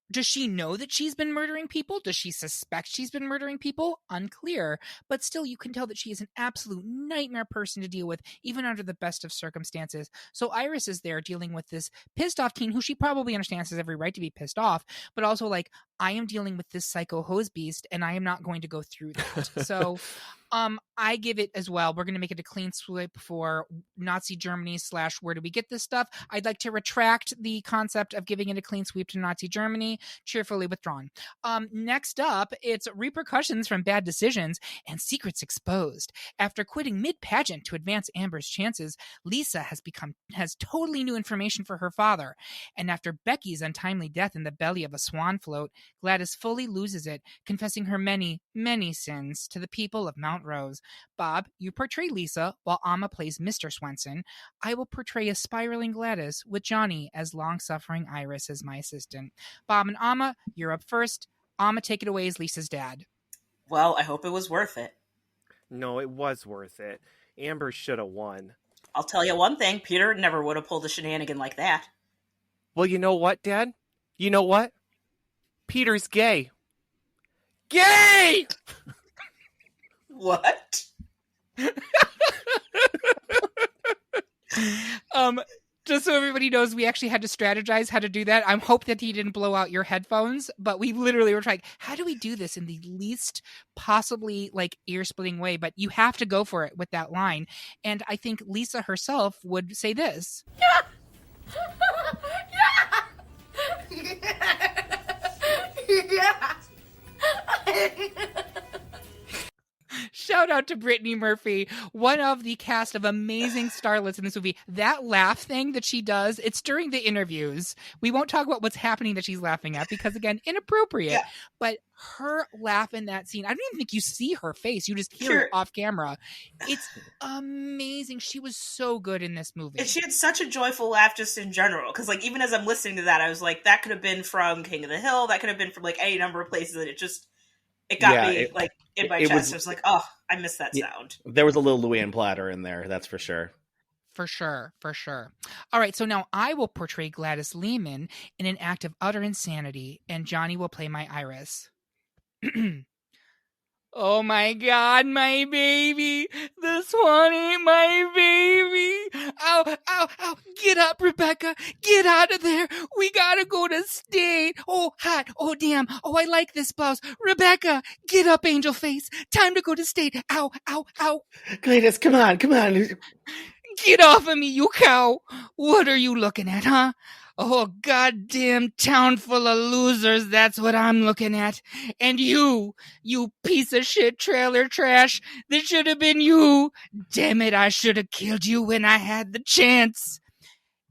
Does she know that she's been murdering people? Does she suspect she's been murdering people? Unclear. But still, you can tell that she is an absolute nightmare person to deal with, even under the best of circumstances. So Iris is there dealing with this pissed off teen who she probably understands has every right to be pissed off, but also like, I am dealing with this psycho hose beast and I am not going to go through that. So I give it as well. We're going to make it a clean sweep for Nazi Germany / where do we get this stuff? I'd like to retract the concept of giving it a clean sweep to Nazi Germany. Cheerfully withdrawn. Next up, it's repercussions from bad decisions and secrets exposed. After quitting mid-pageant to advance Amber's chances, Lisa has totally new information for her father. And after Becky's untimely death in the belly of a swan float, Gladys fully loses it, confessing her many, many sins to the people of Mount Rose. Bob, you portray Lisa, while Amma plays Mr. Swenson. I will portray a spiraling Gladys, with Johnny as long-suffering Iris as my assistant. Bob and Amma, you're up first. Amma, take it away as Lisa's dad. Well, I hope it was worth it. No, it was worth it. Amber should have won. I'll tell you one thing, Peter never would have pulled a shenanigan like that. Well, you know what, Dad? You know what? Peter's gay. Gay! What? Just so everybody knows, we actually had to strategize how to do that. I hope that he didn't blow out your headphones, but we literally were trying, how do we do this in the least possibly like ear-splitting way? But you have to go for it with that line. And I think Lisa herself would say this. Shout out to Brittany Murphy, one of the cast of amazing starlets in this movie. That laugh thing that she does, it's during the interviews. We won't talk about what's happening that she's laughing at because, again, inappropriate. Yeah. But her laugh in that scene, I don't even think you see her face. You just hear it off camera. It's amazing. She was so good in this movie. And she had such a joyful laugh just in general. Because, like, even as I'm listening to that, I was like, that could have been from King of the Hill. That could have been from, like, any number of places. And it got me, like, in my chest. I was like, oh, I miss that sound. There was a little Luann Platter in there, that's for sure. For sure. All right, so now I will portray Gladys Lehman in an act of utter insanity, and Johnny will play my Iris. Oh my God, my baby. This one ain't my baby. Ow, ow, ow. Get up, Rebecca. Get out of there. We gotta go to state. Oh, hot. Oh, damn. Oh, I like this blouse. Rebecca, get up, angel face. Time to go to state. Ow, ow, ow. Gladys, come on. Get off of me, you cow. What are you looking at, huh? Oh, goddamn town full of losers, that's what I'm looking at. And you piece of shit trailer trash, this should have been you. Damn it, I should have killed you when I had the chance.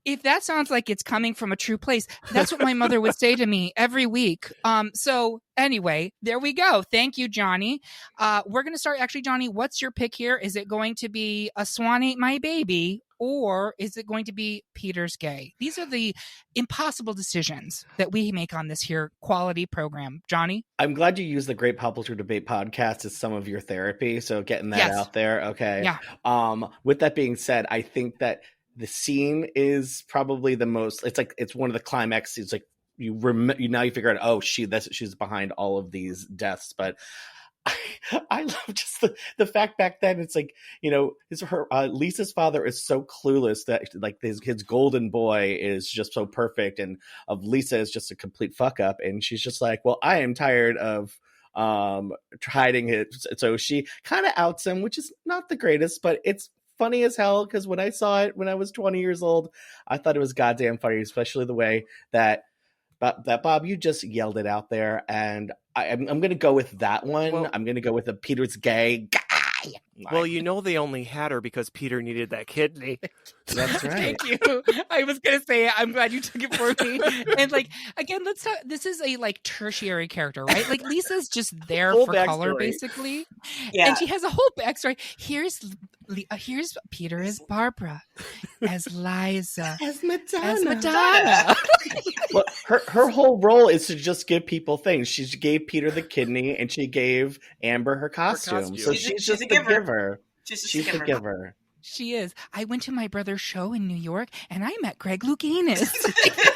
If that sounds like it's coming from a true place, that's what my mother would say to me every week. So anyway, there we go. Thank you, Johnny. We're going to start. Actually, Johnny, what's your pick here? Is it going to be A Swan Ain't My Baby, or is it going to be Peter's Gay? These are the impossible decisions that we make on this here quality program. Johnny? I'm glad you used the Great Popular Debate podcast as some of your therapy. So getting that out there. Okay. Yeah. With that being said, I think that the scene is probably the most, it's one of the climaxes. Like now you figure out, oh, she's behind all of these deaths. But I love just the fact back then, it's like, Lisa's father is so clueless that like his golden boy is just so perfect, and of Lisa is just a complete fuck up. And she's just like, well, I am tired of hiding it. So she kind of outs him, which is not the greatest, but it's funny as hell, because when I saw it when I was 20 years old, I thought it was goddamn funny, especially the way that Bob, you just yelled it out there, and I'm going to go with that one. Well, I'm going to go with the Peter's Gay guy. Well, they only had her because Peter needed that kidney. That's right. Thank you. I was going to say, I'm glad you took it for me. And like, again, let's talk. This is a like tertiary character, right? Like Lisa's just there for color, basically. Yeah. And she has a whole backstory. Here's Peter as Barbara, as Liza, as Madonna. Well, her whole role is to just give people things. She gave Peter the kidney, and she gave Amber her costume. So she's just the giver. She's the giver. She is. I went to my brother's show in New York, and I met Greg Louganis. It's so stupid.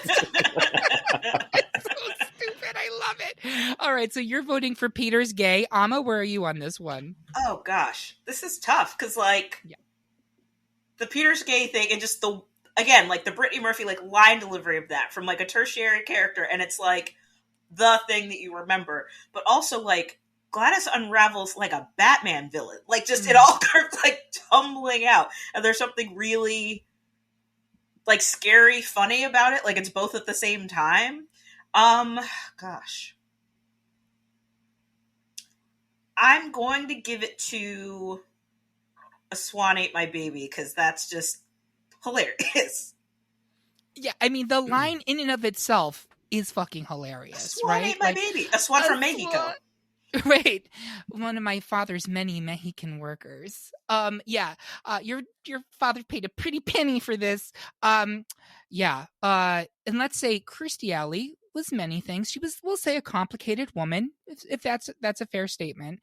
it. I love it. All right, so you're voting for Peter's gay. Amma, where are you on this one? Oh gosh, this is tough because like the Peter's gay thing and just the Brittany Murphy like line delivery of that from like a tertiary character, and it's like the thing that you remember, but also like Gladys unravels like a Batman villain, like just it all comes like tumbling out, and there's something really like scary, funny about it. Like it's both at the same time. Gosh. I'm going to give it to A Swan Ate My Baby because that's just hilarious. Yeah, I mean, the line in and of itself is fucking hilarious, A swan right? ate my baby. A swan from Mexico. Right. One of my father's many Mexican workers. Your father paid a pretty penny for this. And let's say Kirstie Alley was many things. She was, we'll say, a complicated woman, if that's a fair statement.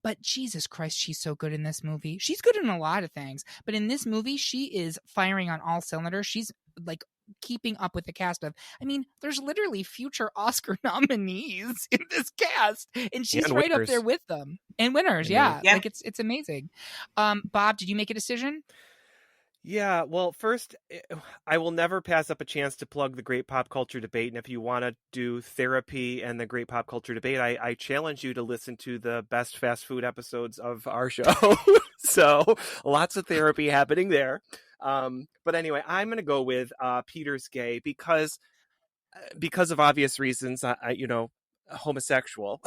But Jesus Christ, she's so good in this movie. She's good in a lot of things, but in this movie, she is firing on all cylinders. She's like keeping up with the cast of, I mean, there's literally future Oscar nominees in this cast, and she's right up there with them. And winners, like it's amazing. Bob, did you make a decision? Yeah, well, first, I will never pass up a chance to plug the Great Pop Culture Debate. And if you want to do therapy and the Great Pop Culture Debate, I challenge you to listen to the best fast food episodes of our show. So lots of therapy happening there. But anyway, I'm going to go with Peter's gay because of obvious reasons. I homosexual.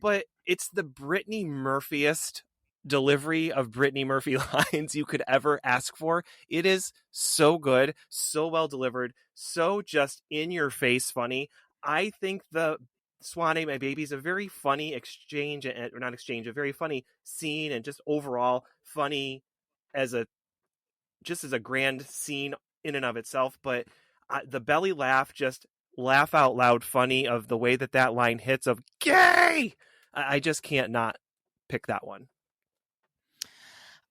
But it's the Brittany Murphyest delivery of Brittany Murphy lines you could ever ask for. It is so good, so well delivered, so just in your face funny. I think the Swan Ate My Baby is a very funny a very funny scene, and just overall funny as a grand scene in and of itself. But the belly laugh, just laugh out loud funny of the way that line hits of gay. I just can't not pick that one.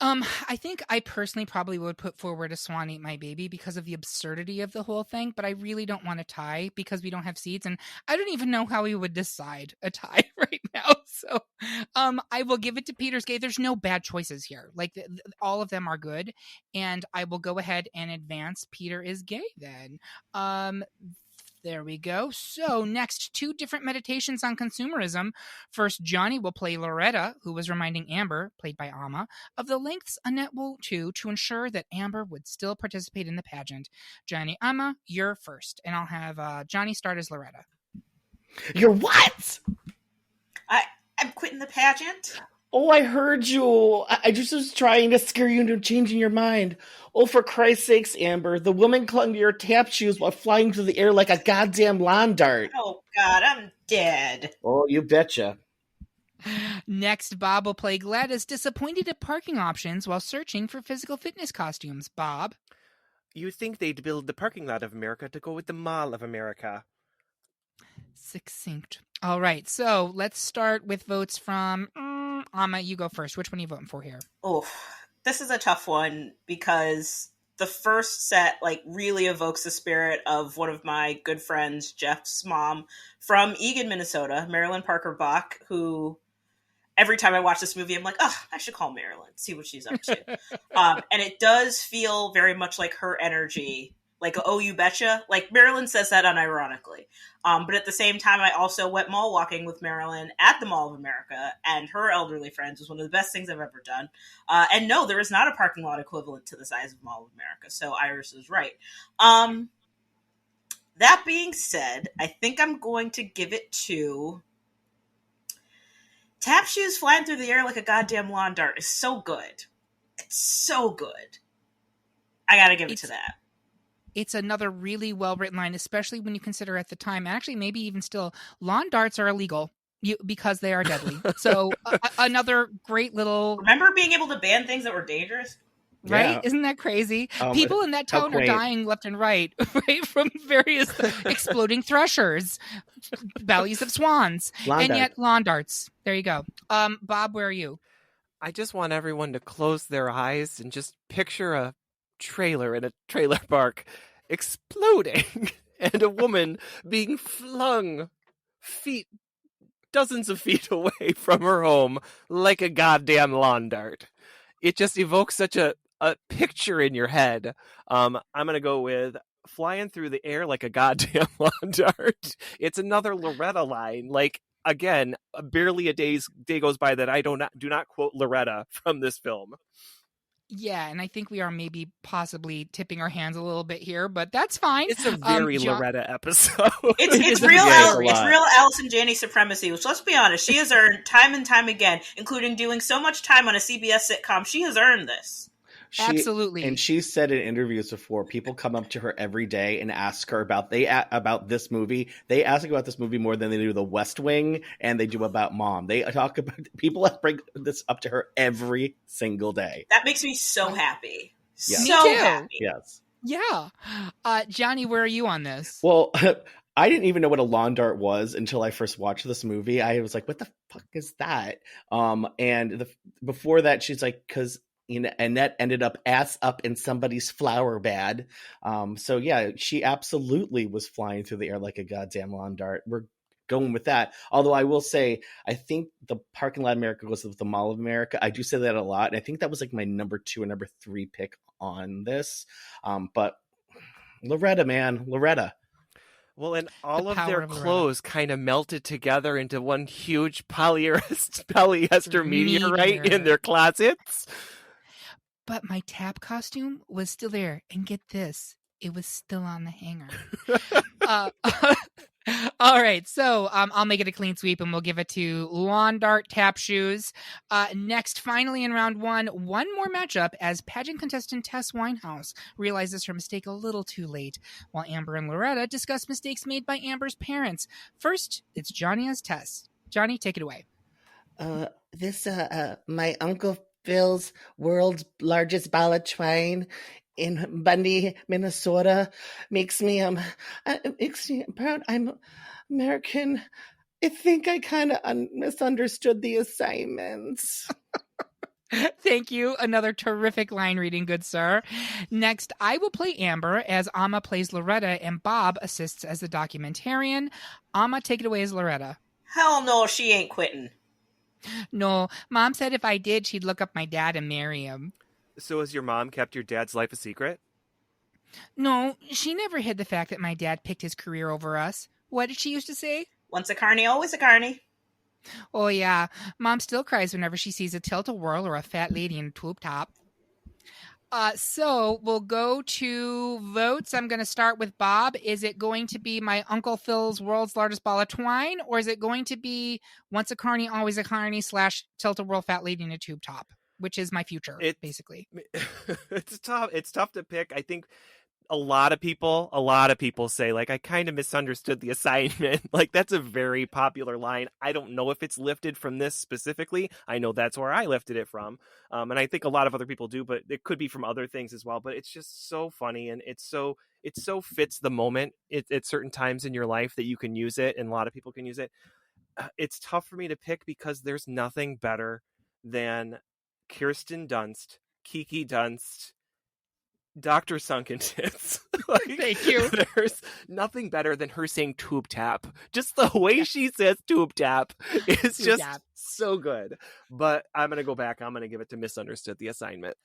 I think I personally probably would put forward A Swan Ate My Baby because of the absurdity of the whole thing, but I really don't want a tie because we don't have seats, and I don't even know how we would decide a tie right now. So, I will give it to Peter's gay. There's no bad choices here. Like all of them are good, and I will go ahead and advance Peter is gay then. There we go. So next, 2 different meditations on consumerism. First, Johnny will play Loretta, who was reminding Amber, played by Amma, of the lengths Annette will do to ensure that Amber would still participate in the pageant. Johnny, Amma, you're first. And I'll have Johnny start as Loretta. You're what? I'm quitting the pageant. Oh, I heard you. I just was trying to scare you into changing your mind. Oh, for Christ's sakes, Amber. The woman clung to your tap shoes while flying through the air like a goddamn lawn dart. Oh, God, I'm dead. Oh, you betcha. Next, Bob will play Gladys, disappointed at parking options while searching for physical fitness costumes. Bob? You'd think they'd build the parking lot of America to go with the Mall of America. Succinct. All right, so let's start with votes from Amma. You go first. Which one are you voting for here? Oh, this is a tough one because the first set like really evokes the spirit of one of my good friends, Jeff's mom from Eagan, Minnesota, Marilyn Parker Bach, who every time I watch this movie, I'm like, oh, I should call Marilyn, see what she's up to. And it does feel very much like her energy. Like, oh, you betcha. Like, Marilyn says that unironically. But at the same time, I also went mall walking with Marilyn at the Mall of America, and her elderly friends was one of the best things I've ever done. And no, there is not a parking lot equivalent to the size of Mall of America. So Iris is right. That being said, I think I'm going to give it to Tap Shoes Flying Through the Air Like a Goddamn Lawn Dart is so good. It's so good. I gotta give it to that. It's another really well-written line, especially when you consider at the time, and actually maybe even still, lawn darts are illegal because they are deadly. So another great little... Remember being able to ban things that were dangerous? Right? Yeah. Isn't that crazy? People in that town are dying left and right, right? From various exploding threshers, bellies of swans, yet lawn darts. There you go. Bob, where are you? I just want everyone to close their eyes and just picture a trailer in a trailer park exploding and a woman being flung feet, dozens of feet away from her home like a goddamn lawn dart. It just evokes such a picture in your head. I'm going to go with flying through the air like a goddamn lawn dart. It's another Loretta line. Like, again, barely a day goes by that I do not quote Loretta from this film. Yeah, and I think we are maybe possibly tipping our hands a little bit here, but that's fine. It's a very Loretta episode. It's real Allison Janney supremacy, which, let's be honest, she has earned time and time again, including doing so much time on a CBS sitcom. She has earned this. Absolutely. And she said in interviews before, people come up to her every day and ask her about this movie. They ask about this movie more than they do The West Wing and they do about Mom. They talk about, people bring this up to her every single day. That makes me so happy. Yeah. So happy. Yes. Yeah. Johnny, where are you on this? Well, I didn't even know what a lawn dart was until I first watched this movie. I was like, what the fuck is that? Before that, she's like, because Annette ended up ass up in somebody's flower bed. So yeah, she absolutely was flying through the air like a goddamn lawn dart. We're going with that. Although I will say, I think the Parking Lot America goes with the Mall of America. I do say that a lot. And I think that was like my number 2 and number 3 pick on this. But Loretta, man, Loretta. Well, and all of their clothes kind of melted together into one huge polyester meteorite in their closets. But my tap costume was still there. And get this, it was still on the hanger. All right, so I'll make it a clean sweep and we'll give it to Lawn Dart Tap Shoes. Next, finally in round one more matchup as pageant contestant Tess Winehouse realizes her mistake a little too late, while Amber and Loretta discuss mistakes made by Amber's parents. First, it's Johnny as Tess. Johnny, take it away. My Uncle Phil's world's largest ball of twine in Bundy, Minnesota makes me proud. I'm American. I think I kind of misunderstood the assignments. Thank you. Another terrific line reading, good sir. Next, I will play Amber as Amma plays Loretta and Bob assists as the documentarian. Amma, take it away as Loretta. Hell no, she ain't quitting. No, Mom said if I did, she'd look up my dad and marry him. So has your mom kept your dad's life a secret? No, she never hid the fact that my dad picked his career over us. What did she used to say? Once a carny, always a carny. Oh, yeah. Mom still cries whenever she sees a tilt-a-whirl or a fat lady in a tube top. So we'll go to votes. I'm going to start with Bob. Is it going to be my Uncle Phil's world's largest ball of twine, or is it going to be once a carny, always a carny / tilt-a-whirl fat lady in a tube top, which is my future, basically? It's tough. It's tough to pick. I think a lot of people say, like, I kind of misunderstood the assignment. Like, that's a very popular line. I don't know if it's lifted from this specifically. I know that's where I lifted it from. And I think a lot of other people do, but it could be from other things as well. But it's just so funny. And it so fits the moment at certain times in your life that you can use it. And a lot of people can use it. It's tough for me to pick because there's nothing better than Kirsten Dunst, Kiki Dunst, Dr. Sunken Tits. Thank you. There's nothing better than her saying tube tap. Just the way she says tube tap is just so good. But I'm going to go back. I'm going to give it to Misunderstood the Assignment.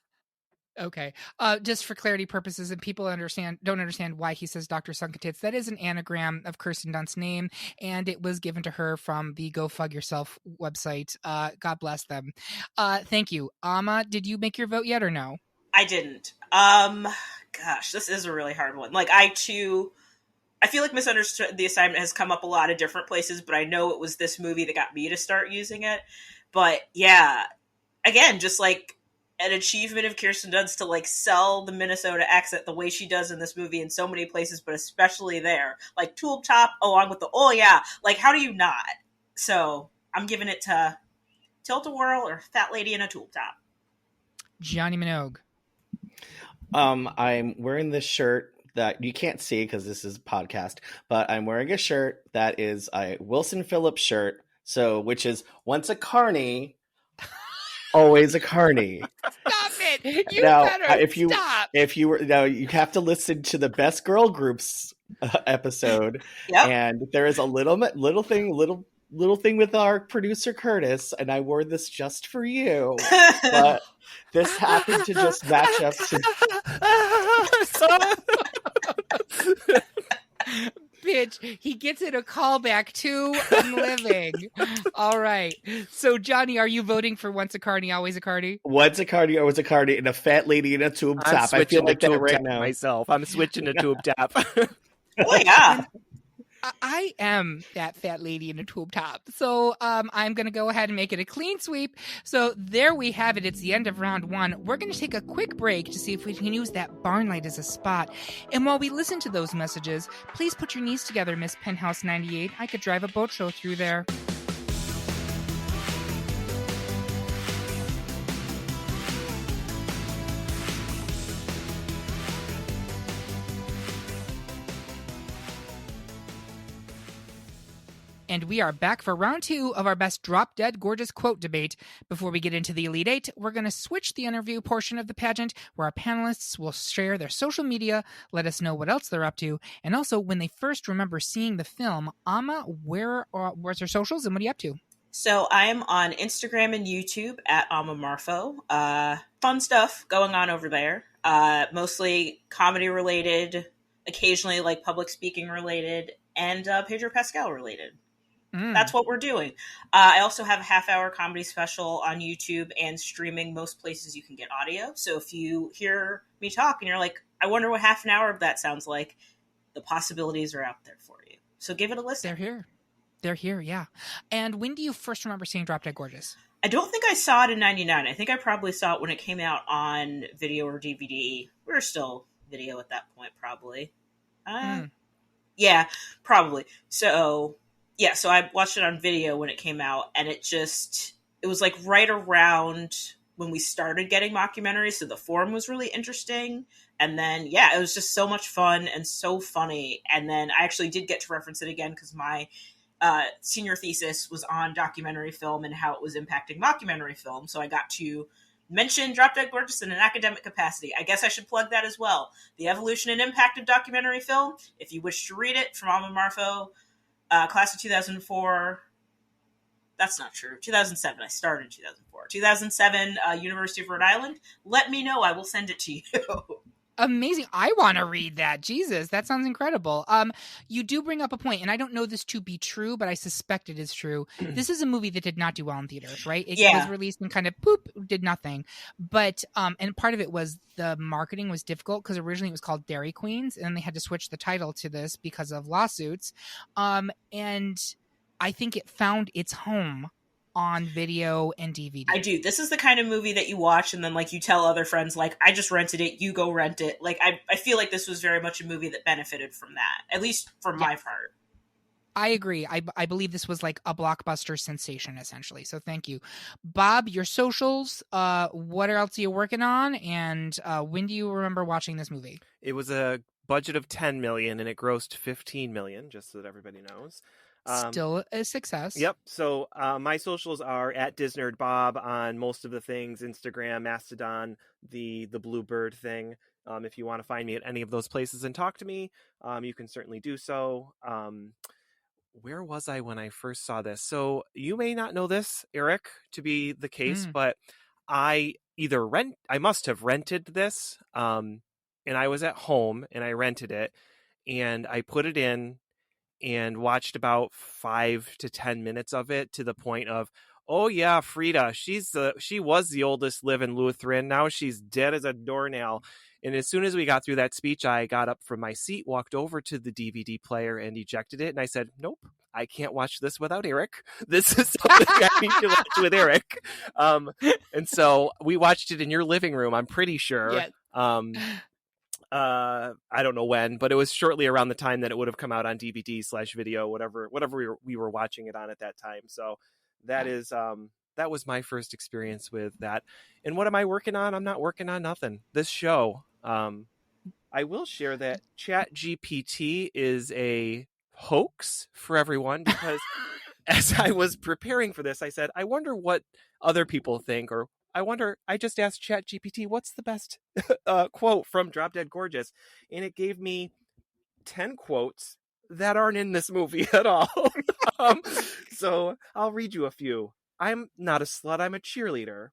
Okay. Just for clarity purposes, and people don't understand why he says Dr. Sunken Tits, that is an anagram of Kirsten Dunst's name, and it was given to her from the Go Fug Yourself website. God bless them. Thank you. Amma, did you make your vote yet or no? I didn't. Gosh, this is a really hard one. Like, I feel like Misunderstood the Assignment has come up a lot of different places, but I know it was this movie that got me to start using it. But yeah, again, just like an achievement of Kirsten Dunst to like sell the Minnesota accent the way she does in this movie in so many places, but especially there. Like tube top along with the, oh yeah, like how do you not? So I'm giving it to Tilt-A-Whirl or Fat Lady in a Tube Top. Johnny Minogue. I'm wearing this shirt that you can't see because this is a podcast, but I'm wearing a shirt that is a Wilson Phillips shirt. So, which is once a carny, always a carny. Stop it! You now, better stop. If you were now, you have to listen to the Best Girl Groups episode, Yep. and there is a little thing with our producer Curtis, and I wore this just for you. But this happened to just match up to. Bitch, he gets it a callback too. I'm living. All right. So, Johnny, are you voting for once a Carney, always a Cardi? Once a Cardi, always a Cardi, and a fat lady in a tube top. I feel like that right now. Myself. I'm switching to tube tap. Oh, yeah. I am that fat lady in a tube top. So I'm going to go ahead and make it a clean sweep. So there we have it. It's the end of round one. We're going to take a quick break to see if we can use that barn light as a spot. And while we listen to those messages, please put your knees together, Miss Penthouse 98. I could drive a boat show through there. And we are back for round two of our best drop-dead gorgeous quote debate. Before we get into the Elite Eight, we're going to switch the interview portion of the pageant where our panelists will share their social media, let us know what else they're up to, and also when they first remember seeing the film. Amma, where's her socials and what are you up to? So I'm on Instagram and YouTube at Amma Marfo. Fun stuff going on over there. Mostly comedy related, occasionally like public speaking related, and Pedro Pascal related. That's what we're doing. I also have a half-hour comedy special on YouTube and streaming most places you can get audio. So if you hear me talk and you're like, I wonder what half an hour of that sounds like, the possibilities are out there for you. So give it a listen. They're here, yeah. And when do you first remember seeing Drop Dead Gorgeous? I don't think I saw it in 99. I think I probably saw it when it came out on video or DVD. We were still video at that point, probably. Yeah, probably. So I watched it on video when it came out, and it was like right around when we started getting mockumentaries, so the form was really interesting. And then, yeah, it was just so much fun and so funny. And then I actually did get to reference it again because my senior thesis was on documentary film and how it was impacting mockumentary film. So I got to mention Drop Dead Gorgeous in an academic capacity. I guess I should plug that as well. The Evolution and Impact of Documentary Film. If you wish to read it, from Amma Marfo, class of 2004. That's not true. 2007. I started in 2004. 2007, University of Rhode Island. Let me know. I will send it to you. Amazing. I want to read that. Jesus, that sounds incredible. You do bring up a point, and I don't know this to be true, but I suspect it is true. This is a movie that did not do well in theaters, right? It was released and kind of did nothing. But and part of it was the marketing was difficult because originally it was called Dairy Queens, and they had to switch the title to this because of lawsuits. And I think it found its home on video and DVD. I do. This is the kind of movie that you watch and then like you tell other friends, like, I just rented it, you go rent it. Like, I feel like this was very much a movie that benefited from that, at least for my part. I agree. I believe this was like a blockbuster sensation, essentially. So thank you. Bob, your socials, what else are you working on? And when do you remember watching this movie? It was a budget of $10 million and it grossed $15 million, just so that everybody knows. Still a success. Yep. So my socials are at DisnerdBob on most of the things, Instagram, Mastodon, the Bluebird thing. If you want to find me at any of those places and talk to me, you can certainly do so. Where was I when I first saw this? So you may not know this, Eric, to be the case, but I must have rented this, and I was at home and I rented it and I put it in and watched about 5 to 10 minutes of it to the point of, oh yeah, Frida, she was the oldest living Lutheran. Now she's dead as a doornail. And as soon as we got through that speech, I got up from my seat, walked over to the DVD player and ejected it. And I said, nope, I can't watch this without Eric. This is something I need to watch with Eric. And so we watched it in your living room, I'm pretty sure. Yes. I don't know when, but it was shortly around the time that it would have come out on DVD/video, whatever we were watching it on at that time. So that was my first experience with that. And what am I working on? I'm not working on nothing. This show. I will share that ChatGPT is a hoax for everyone because as I was preparing for this, I said, I wonder what other people think, or I just asked ChatGPT, what's the best quote from Drop Dead Gorgeous? And it gave me 10 quotes that aren't in this movie at all. So I'll read you a few. I'm not a slut, I'm a cheerleader.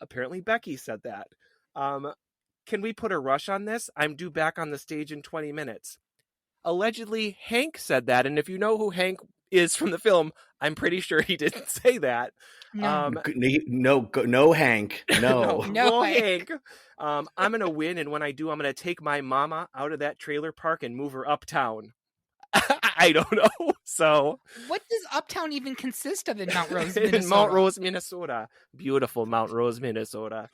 Apparently Becky said that. Can we put a rush on this? I'm due back on the stage in 20 minutes. Allegedly, Hank said that, and if you know who Hank is from the film, I'm pretty sure he didn't say that. No. No, Hank. No. No, Hank. I'm going to win, and when I do, I'm going to take my mama out of that trailer park and move her uptown. I don't know. So, what does Uptown even consist of in Mount Rose, Minnesota? In Mount Rose, Minnesota. Beautiful Mount Rose, Minnesota.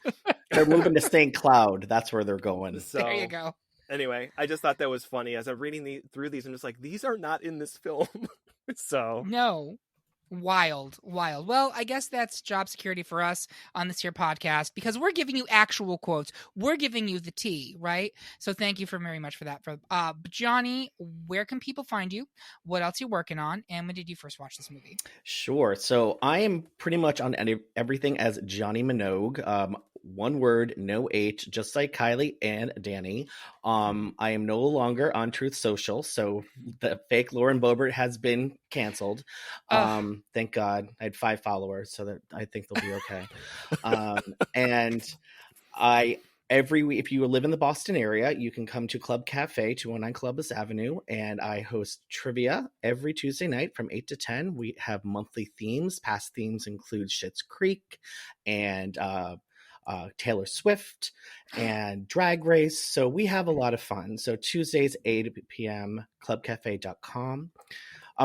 They're moving to St. Cloud. That's where they're going. So, there you go. Anyway, I just thought that was funny. As I'm reading through these, I'm just like, these are not in this film. So no. Wild. Well, I guess that's job security for us on this here podcast, because we're giving you actual quotes. We're giving you the tea, right? So thank you very much for that. Johnny, where can people find you? What else you working on? And when did you first watch this movie? Sure. So I am pretty much on everything as Johnny Minogue. One word, no H, just like Kylie and Danny. I am no longer on Truth Social, so the fake Lauren Boebert has been canceled. Thank God. I had 5 followers, so that I think they'll be okay. And every week, if you live in the Boston area, you can come to Club Cafe, 219 Columbus Avenue, and I host trivia every Tuesday night from 8 to 10. We have monthly themes. Past themes include Schitt's Creek and Taylor Swift and Drag Race. So we have a lot of fun. So Tuesdays, 8 p.m., clubcafe.com.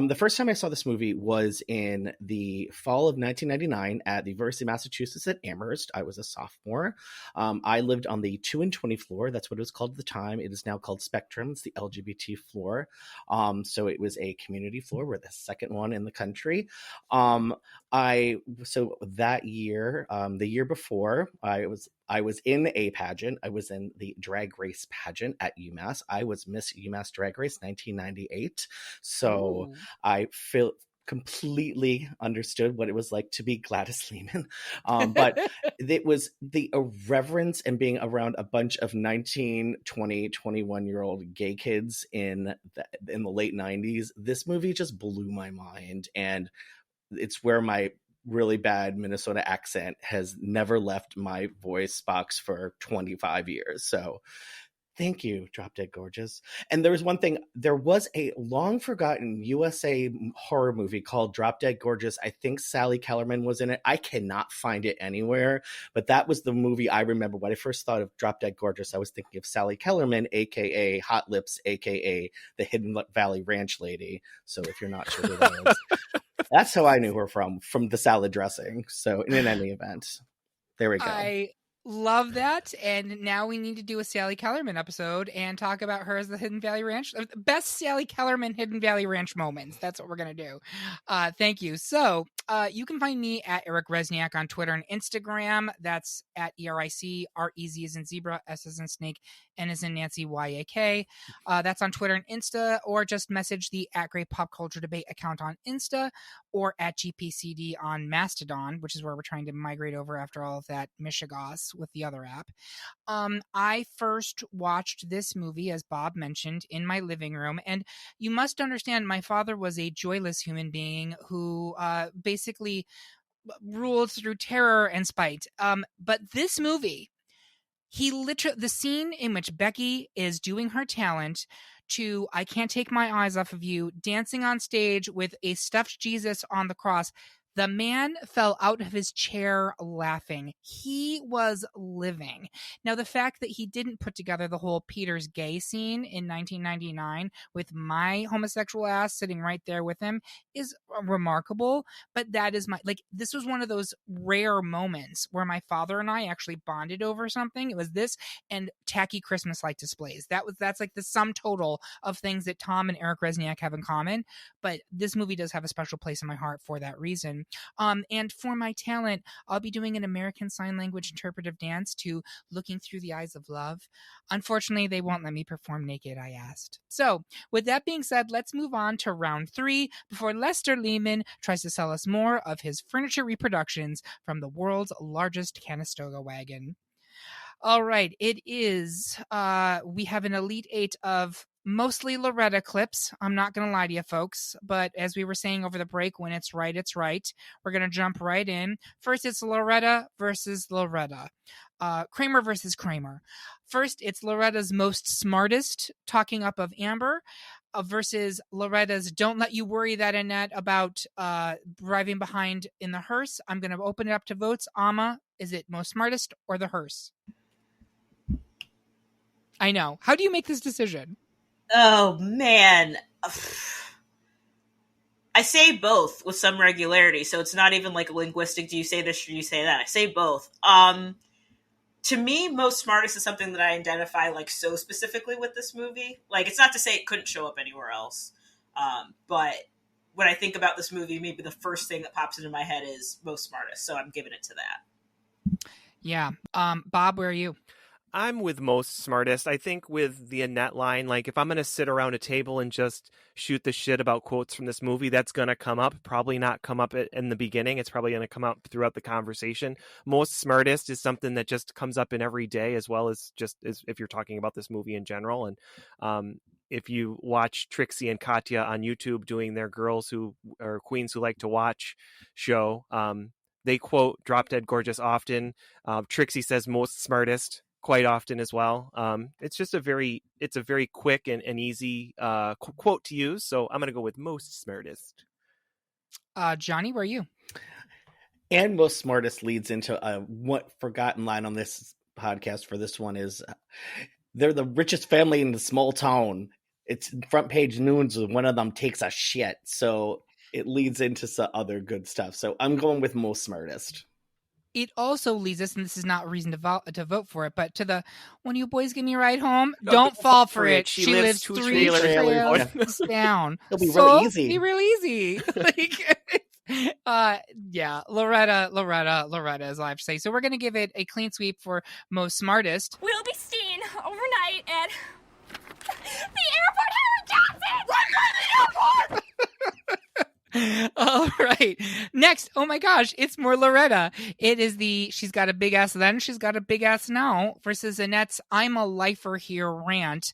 The first time I saw this movie was in the fall of 1999 at the University of Massachusetts at Amherst. I was a sophomore. I lived on the 2 and 20 floor. That's what it was called at the time. It is now called Spectrum. It's the LGBT floor. So it was a community floor. We're the second one in the country. So that year, the year before, I was in a pageant. I was in the Drag Race pageant at UMass. I was Miss UMass Drag Race 1998. So I feel completely understood what it was like to be Gladys Lehman. But it was the irreverence and being around a bunch of 19, 20, 21-year-old gay kids in the late 90s. This movie just blew my mind. And it's where my really bad Minnesota accent has never left my voice box for 25 years. So thank you, Drop Dead Gorgeous. And there was one thing, there was a long forgotten USA horror movie called Drop Dead Gorgeous. I think Sally Kellerman was in it. I cannot find it anywhere, but that was the movie I remember. When I first thought of Drop Dead Gorgeous, I was thinking of Sally Kellerman, aka Hot Lips, aka the Hidden Valley Ranch lady. So if you're not sure who that is, that's how I knew her from the salad dressing. So in any event, there we go. I love that. And now we need to do a Sally Kellerman episode and talk about her as the Hidden Valley Ranch. Best Sally Kellerman Hidden Valley Ranch moments. That's what we're going to do. Thank you. So you can find me at Eric Resniak on Twitter and Instagram. That's at ERIC, R-E-Z as in zebra, S as in snake, N as in Nancy, Y-A-K. That's on Twitter and Insta, or just message the at Great Pop Culture Debate account on Insta, or at GPCD on Mastodon, which is where we're trying to migrate over after all of that mishigas with the other app. I first watched this movie, as Bob mentioned, in my living room. And you must understand, my father was a joyless human being who basically ruled through terror and spite. But this movie, the scene in which Becky is doing her talent to I Can't Take My Eyes Off of You, dancing on stage with a stuffed Jesus on the cross, the man fell out of his chair laughing. He was living. Now, the fact that he didn't put together the whole Peter's gay scene in 1999 with my homosexual ass sitting right there with him is remarkable. But that is this was one of those rare moments where my father and I actually bonded over something. It was this and tacky Christmas light displays. That's like the sum total of things that Tom and Eric Resniak have in common. But this movie does have a special place in my heart for that reason. And for my talent, I'll be doing an American Sign Language interpretive dance to Looking Through the Eyes of Love. Unfortunately, they won't let me perform naked, I asked. So, with that being said, let's move on to round 3 before Lester Lehman tries to sell us more of his furniture reproductions from the world's largest Conestoga wagon. All right, it is, we have an Elite 8 of mostly Loretta clips. I'm not going to lie to you folks, but as we were saying over the break, when it's right, it's right. We're going to jump right in. First, it's Loretta versus Loretta. Kramer versus Kramer. First, it's Loretta's most smartest talking up of Amber versus Loretta's don't let you worry that Annette about driving behind in the hearse. I'm going to open it up to votes. Amma, is it most smartest or the hearse? I know. How do you make this decision? Oh, man. I say both with some regularity, so it's not even like a linguistic, do you say this or do you say that? I say both. To me, most smartest is something that I identify like so specifically with this movie. Like, it's not to say it couldn't show up anywhere else, but when I think about this movie, maybe the first thing that pops into my head is most smartest, so I'm giving it to that. Yeah. Bob, where are you? I'm with most smartest. I think with the Annette line, like if I'm going to sit around a table and just shoot the shit about quotes from this movie, that's going to come up. Probably not come up in the beginning. It's probably going to come up throughout the conversation. Most smartest is something that just comes up in every day, as well as just as if you're talking about this movie in general. And if you watch Trixie and Katya on YouTube doing their Girls Who or Queens Who Like to Watch show, they quote Drop Dead Gorgeous often. Trixie says most smartest quite often as well. It's just a very quick and easy quote to use. So I'm going to go with most smartest. Johnny, where are you? And most smartest leads into what forgotten line on this podcast for this one is they're the richest family in the small town. It's front page news when one of them takes a shit. So it leads into some other good stuff. So I'm going with most smartest. It also leads us, and this is not a reason to vote for it, but to the when you boys give me a ride home, don't fall for it. She lives 3 trailers down. It'll be real easy. Be real easy. Yeah, Loretta is all I have to say. So we're going to give it a clean sweep for most smartest. We'll be staying overnight at the airport, Harry Johnson! Run to the airport! All right. Next, oh my gosh, it's more Loretta. It is she's got a big ass then, she's got a big ass now versus Annette's I'm a lifer here rant.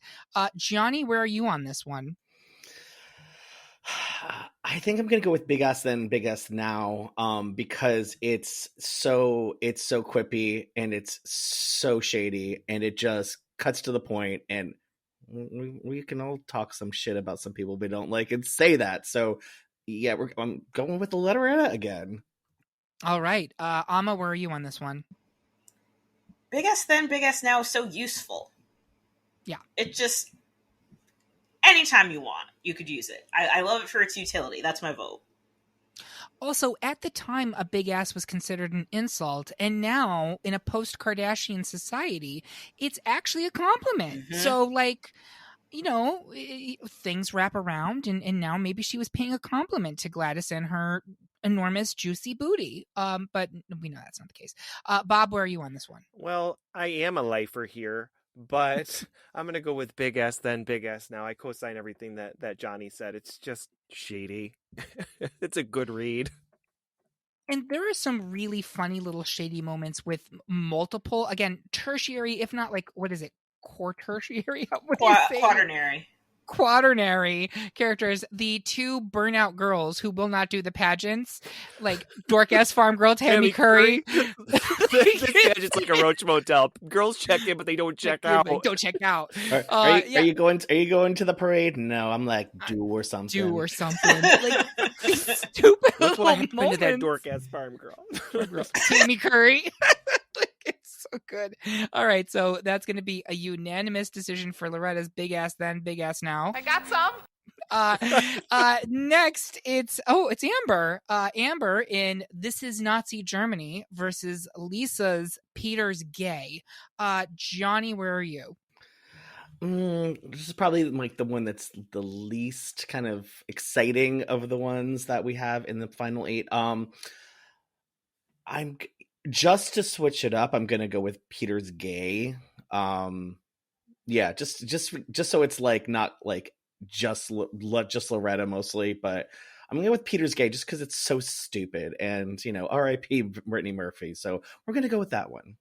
Johnny, where are you on this one? I think I'm gonna go with big ass then, big ass now, because it's so quippy and it's so shady and it just cuts to the point, and we can all talk some shit about some people we don't like and say that. So yeah, I'm going with the Loretta again. All right. Amma, where are you on this one? Big S then, Big S now is so useful. Yeah. It just, anytime you want, you could use it. I love it for its utility. That's my vote. Also, at the time, a big ass was considered an insult, and now, in a post-Kardashian society, it's actually a compliment. Mm-hmm. So, like, you know, things wrap around, and now maybe she was paying a compliment to Gladys and her enormous juicy booty. But we know that's not the case. Bob, where are you on this one? Well, I am a lifer here, but I'm going to go with big S then, big S now. I co-sign everything that Johnny said. It's just shady. It's a good read. And there are some really funny little shady moments with multiple, again, tertiary, if not like, what is it? Quaternary? Quaternary characters, the 2 burnout girls who will not do the pageants, like dork-ass farm girl Tammy Curry. This pageant's like a Roach Motel. Girls check in, but they don't check out. Don't check out. Are you going to the parade? No, like do or something. Like stupid. That's what happened moments. to that dork-ass farm girl. Tammy Curry. It's so good. All right, so that's going to be a unanimous decision for Loretta's big ass then, big ass now. I got some. Next, it's Amber. Amber in This Is Nazi Germany versus Lisa's Peter's Gay. Johnny, where are you? This is probably like the one that's the least kind of exciting of the ones that we have in the final 8. I'm just to switch it up, I'm gonna go with Peter's Gay. Yeah, just so it's like not like just Loretta mostly, but I'm gonna go with Peter's Gay just because it's so stupid and R.I.P. Brittany Murphy. So we're gonna go with that one.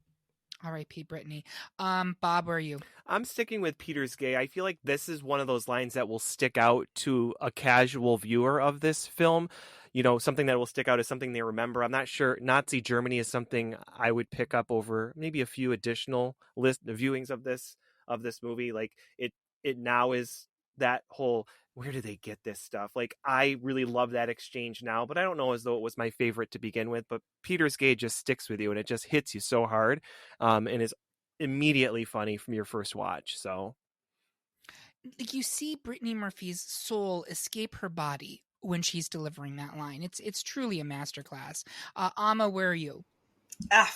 R.I.P. Brittany. Bob, where are you? I'm sticking with Peter's gay. I feel like this is one of those lines that will stick out to a casual viewer of this film. You know, something that will stick out as something they remember. I'm not sure Nazi Germany is something I would pick up over maybe a few additional viewings of this movie. Like it now is that whole, where do they get this stuff? Like, I really love that exchange now, but I don't know as though it was my favorite to begin with. But Peter's gay just sticks with you, and it just hits you so hard, and is immediately funny from your first watch. So Like, you see Brittany Murphy's soul escape her body when she's delivering that line. It's truly a masterclass. Amma, where are you?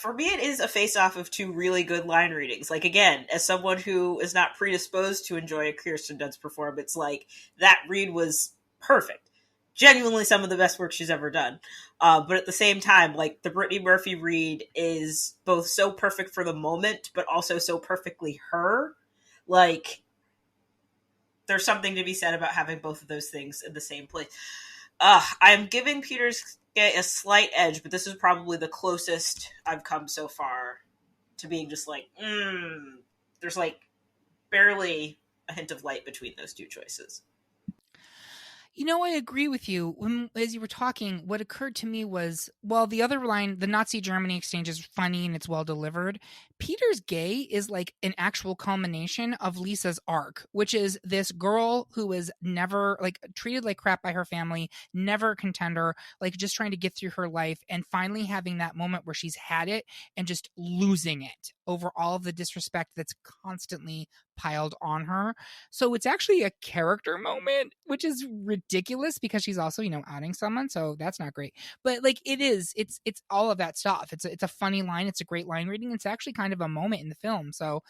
For me, it is a face-off of two really good line readings. Like, again, as someone who is not predisposed to enjoy a Kirsten Dunst performance, like, that read was perfect. Genuinely some of the best work she's ever done. But at the same time, like, the Brittany Murphy read is both so perfect for the moment, but also so perfectly her. Like, there's something to be said about having both of those things in the same place. I'm giving Peter's Gay a slight edge, but this is probably the closest I've come so far to being just like, there's like barely a hint of light between those two choices. You know, I agree with you. As you were talking, what occurred to me was, well, the other line, the Nazi Germany exchange, is funny and it's well delivered. Peter's Gay is like an actual culmination of Lisa's arc, which is this girl who is never, like, treated like crap by her family, never a contender, like just trying to get through her life, and finally having that moment where she's had it and just losing it over all of the disrespect that's constantly piled on her. So it's actually a character moment, which is ridiculous because she's also, you know, outing someone, so that's not great. But like, it's all of that stuff. It's a funny line, it's a great line reading, it's actually kind of a moment in the film. So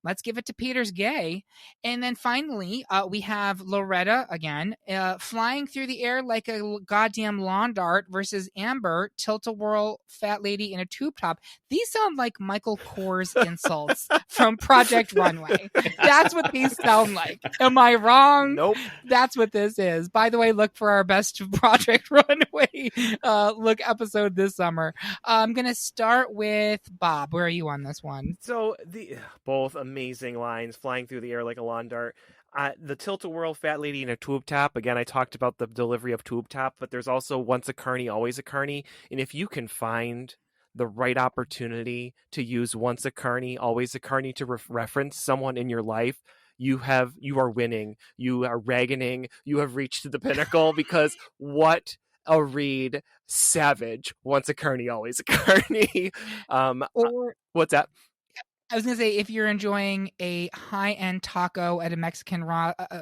let's give it to Peter's Gay. And then finally, we have Loretta again, flying through the air like a goddamn lawn dart versus Amber, tilt-a-whirl fat lady in a tube top. These sound like Michael Kors insults from Project Runway. That's what these sound like. Am I wrong? Nope. That's what this is. By the way, look for our best Project Runway look episode this summer. I'm going to start with Bob. Where are you on this one? So both amazing lines, flying through the air like a lawn dart. The tilt-a-whirl fat lady in a tube top. Again, I talked about the delivery of tube top, but there's also once a carny, always a carny. And if you can find the right opportunity to use once a carny, always a carny to reference someone in your life, you are winning. You are ragging. You have reached the pinnacle, because what a read. Savage. Once a carny, always a carny. What's that? I was going to say, if you're enjoying a high-end taco at a Mexican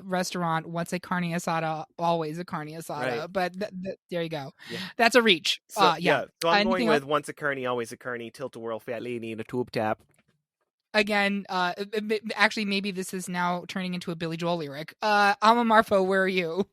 restaurant, once a carne asada, always a carne asada. Right. But there you go. Yeah. That's a reach. So, yeah. So I'm going with else? once a carny, always a carny, tilt-a-whirl fat lady in a tube top. Again, actually, maybe this is now turning into a Billy Joel lyric. Alma Marfo, where are you?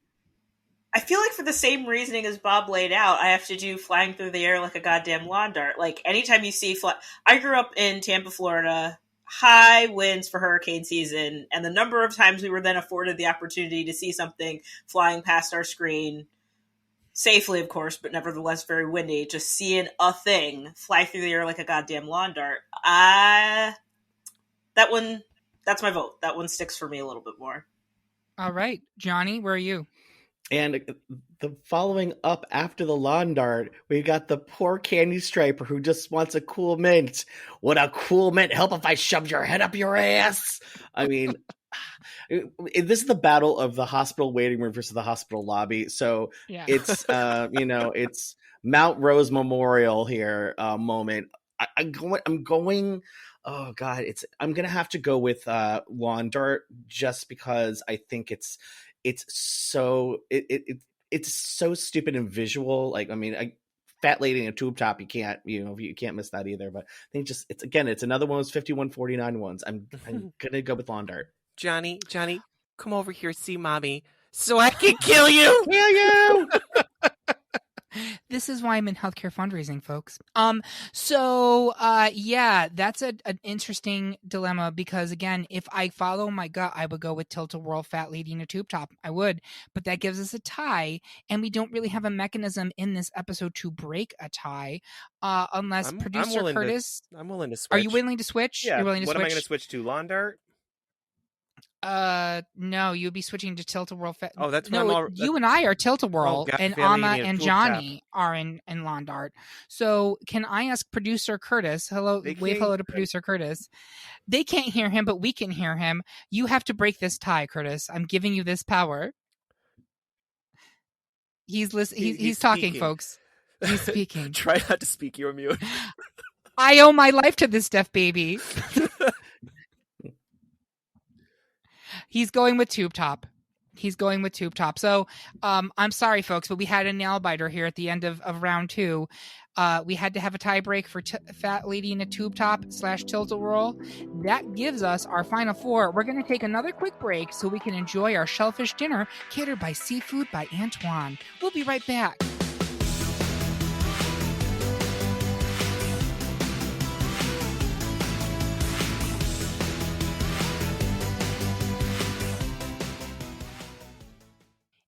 I feel like for the same reasoning as Bob laid out, I have to do flying through the air like a goddamn lawn dart. Like, anytime you see I grew up in Tampa, Florida, high winds for hurricane season, and the number of times we were then afforded the opportunity to see something flying past our screen, safely, of course, but nevertheless very windy, just seeing a thing fly through the air like a goddamn lawn dart. That one, that's my vote. That one sticks for me a little bit more. All right. Johnny, where are you? And the following up after the lawn dart, we got the poor candy striper who just wants a cool mint. Would a cool mint help if I shoved your head up your ass? I mean, this is the battle of the hospital waiting room versus the hospital lobby. So Yeah. it's, it's Mount Rose Memorial here moment. I'm going. Oh God, I'm gonna have to go with lawn dart just because I think it's so stupid and visual. Like, I mean, fat lady in a tube top, you can't miss that either. But I think it's another one of those 5149 ones. I'm gonna go with lawn dart. Johnny, come over here, see mommy, so I can kill you. Kill you. This is why I'm in healthcare fundraising, folks. Yeah, that's an interesting dilemma because again, if I follow my gut, I would go with Tilt-A-Whirl Fat Lady in a Tube Top. I would, but that gives us a tie, and we don't really have a mechanism in this episode to break a tie, unless producer Curtis. I'm willing to switch. Are you willing to switch? Yeah. You're willing to what switch? am I going to switch to? Lawn dart? No, you'd be switching to Tilt-A-Whirl. Oh, that's no. what You and I are Tilt-A-Whirl, God, and Family Amma Union and Tube Top. Johnny are in Lawn Dart. So, can I ask producer Curtis? Hello, They wave can't- hello to producer Curtis. They can't hear him, but we can hear him. You have to break this tie, Curtis. I'm giving you this power. He's listening. He's talking, speaking. folks. He's speaking. Try not to speak. You're mute. I owe my life to this deaf baby. He's going with Tube Top. So I'm sorry, folks, but we had a nail biter here at the end of round 2. We had to have a tie break for Fat Lady in a Tube Top / Tilt-A-Whirl. That gives us our final 4. We're going to take another quick break so we can enjoy our shellfish dinner catered by Seafood by Antoine. We'll be right back.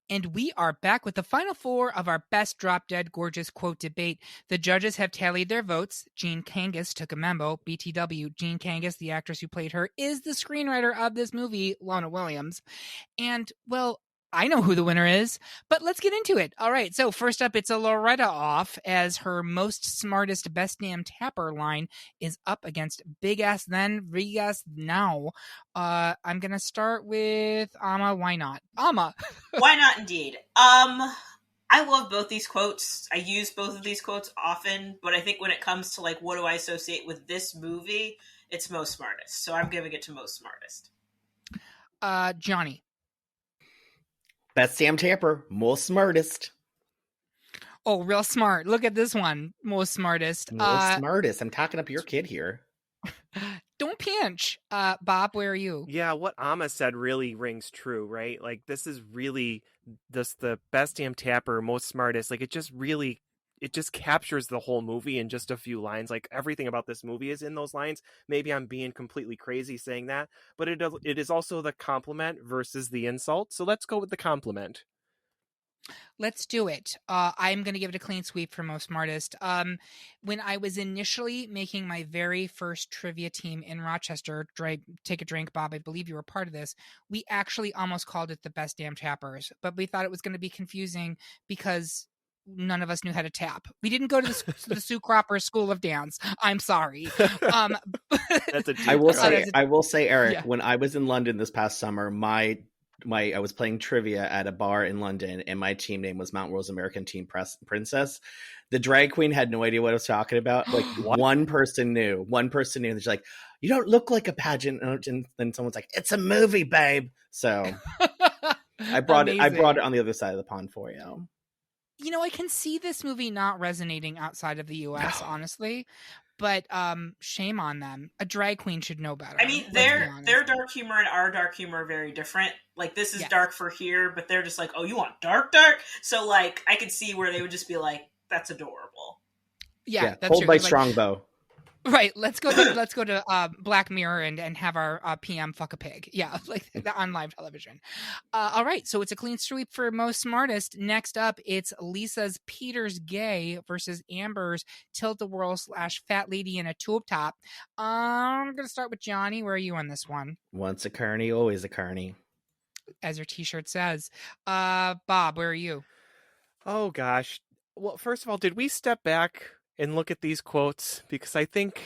And we are back with the final 4 of our best drop dead gorgeous quote debate. The judges have tallied their votes. Jean Kangas took a memo. BTW, Jean Kangas, the actress who played her, is the screenwriter of this movie, Lona Williams. And, well, I know who the winner is, but let's get into it. All right, so first up, it's a Loretta off as her most smartest best damn tapper line is up against Big Ass Then, Big Ass Now. I'm going to start with Amma. Why not? Amma. Why not indeed? I love both these quotes. I use both of these quotes often, but I think when it comes to like what do I associate with this movie, it's most smartest. So I'm giving it to most smartest. Johnny. Best damn tapper, most smartest. Oh, real smart. Look at this one. Most smartest. Most smartest. I'm talking up your kid here. Don't pinch. Bob, where are you? Yeah, what Amma said really rings true, right? Like, this is really just the best damn tapper, most smartest. Like, it just captures the whole movie in just a few lines. Like, everything about this movie is in those lines. Maybe I'm being completely crazy saying that, but it is also the compliment versus the insult. So let's go with the compliment. Let's do it. I'm going to give it a clean sweep for most smartest. When I was initially making my very first trivia team in Rochester, take a drink, Bob, I believe you were part of this. We actually almost called it the best damn tappers, but we thought it was going to be confusing because none of us knew how to tap. We didn't go to the Sue Cropper School of Dance. I'm sorry. That's a I will say, Eric, Yeah. when I was in London this past summer, I was playing trivia at a bar in London, and my team name was Mount Rose American Teen Princess. The drag queen had no idea what I was talking about. Like one person knew. And she's like, "You don't look like a pageant." And then someone's like, "It's a movie, babe." So I brought it on the other side of the pond for you. You know, I can see this movie not resonating outside of the U.S., honestly. But shame on them. A drag queen should know better. I mean, their dark humor and our dark humor are very different. Like, this is dark for here, but they're just like, oh, you want dark? So, like, I could see where they would just be like, that's adorable. Yeah, that's hold true. by Like, Strongbow. Right. Let's go to Black Mirror and have our PM fuck a pig. Yeah, like on live television. All right. So it's a clean sweep for most smartest. Next up, it's Lisa's Peter's Gay versus Amber's Tilt-A-Whirl / Fat Lady in a Tube Top. I'm gonna start with Johnny. Where are you on this one? Once a carny, always a carny. As your T-shirt says. Bob, where are you? Oh gosh. Well, first of all, did we step back and look at these quotes? Because I think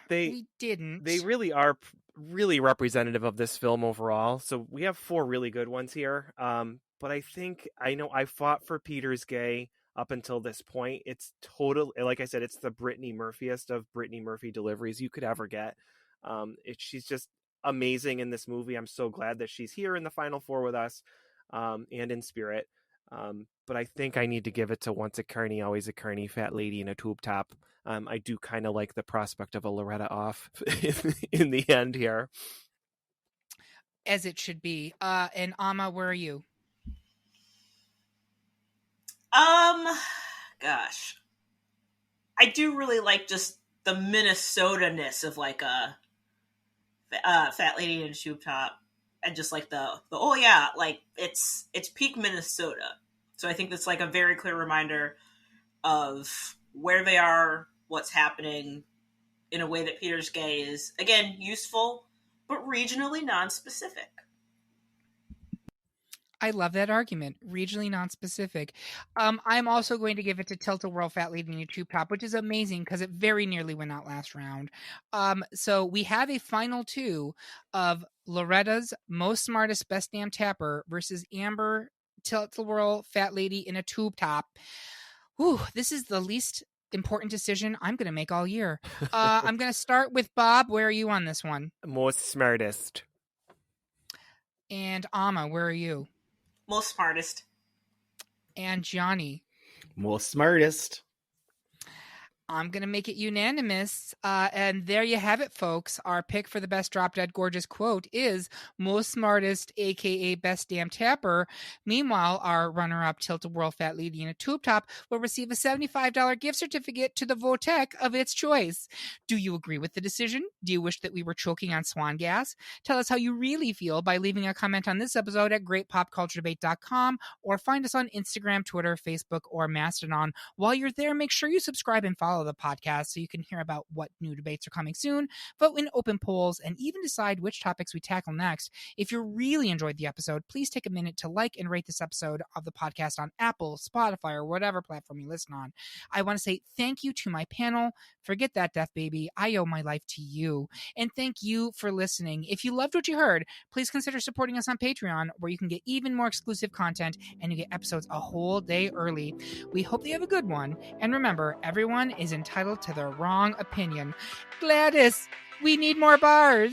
we didn't. They really are really representative of this film overall. So we have 4 really good ones here. But I know I fought for Peter's Gay up until this point. It's total, like I said, it's the Brittany Murphyest of Brittany Murphy deliveries you could ever get. She's just amazing in this movie. I'm so glad that she's here in the final 4 with us, and in spirit. But I think I need to give it to Once a Carny, Always a Carny, Fat Lady in a Tube Top. I do kind of like the prospect of a Loretta off in the end here. As it should be. And Amma, where are you? gosh. I do really like just the Minnesota-ness of like a fat lady in a tube top, and just like the oh yeah, like it's peak Minnesota. So I think that's like a very clear reminder of where they are, what's happening, in a way that Peter's Gay is, again, useful, but regionally non-specific. I love that argument. Regionally non-specific. I'm also going to give it to Tilt-A-Whirl Fat Lady in a Tube Top, which is amazing because it very nearly went out last round. So we have a final two of Loretta's Most Smartest Best Damn Tapper versus Amber Tilt-A-Whirl Fat Lady in a Tube Top. Ooh, this is the least important decision I'm going to make all year. I'm going to start with Bob. Where are you on this one? Most smartest. And Amma, where are you? Most smartest. And Johnny? Most smartest. I'm going to make it unanimous. And there you have it, folks. Our pick for the best Drop Dead Gorgeous quote is Most Smartest, a.k.a. Best Damn Tapper. Meanwhile, our runner-up Tilt-A-Whirl Fat Lady in a Tube Top will receive a $75 gift certificate to the Votech of its choice. Do you agree with the decision? Do you wish that we were choking on swan gas? Tell us how you really feel by leaving a comment on this episode at greatpopculturedebate.com or find us on Instagram, Twitter, Facebook, or Mastodon. While you're there, make sure you subscribe and follow the podcast so you can hear about what new debates are coming soon, vote in open polls, and even decide which topics we tackle next. If you really enjoyed the episode, please take a minute to like and rate this episode of the podcast on Apple, Spotify, or whatever platform you listen on. I want to say thank you to my panel. Forget that, Death Baby. I owe my life to you. And thank you for listening. If you loved what you heard, please consider supporting us on Patreon, where you can get even more exclusive content and you get episodes a whole day early. We hope that you have a good one. And remember, everyone is entitled to their wrong opinion. Gladys, we need more bars.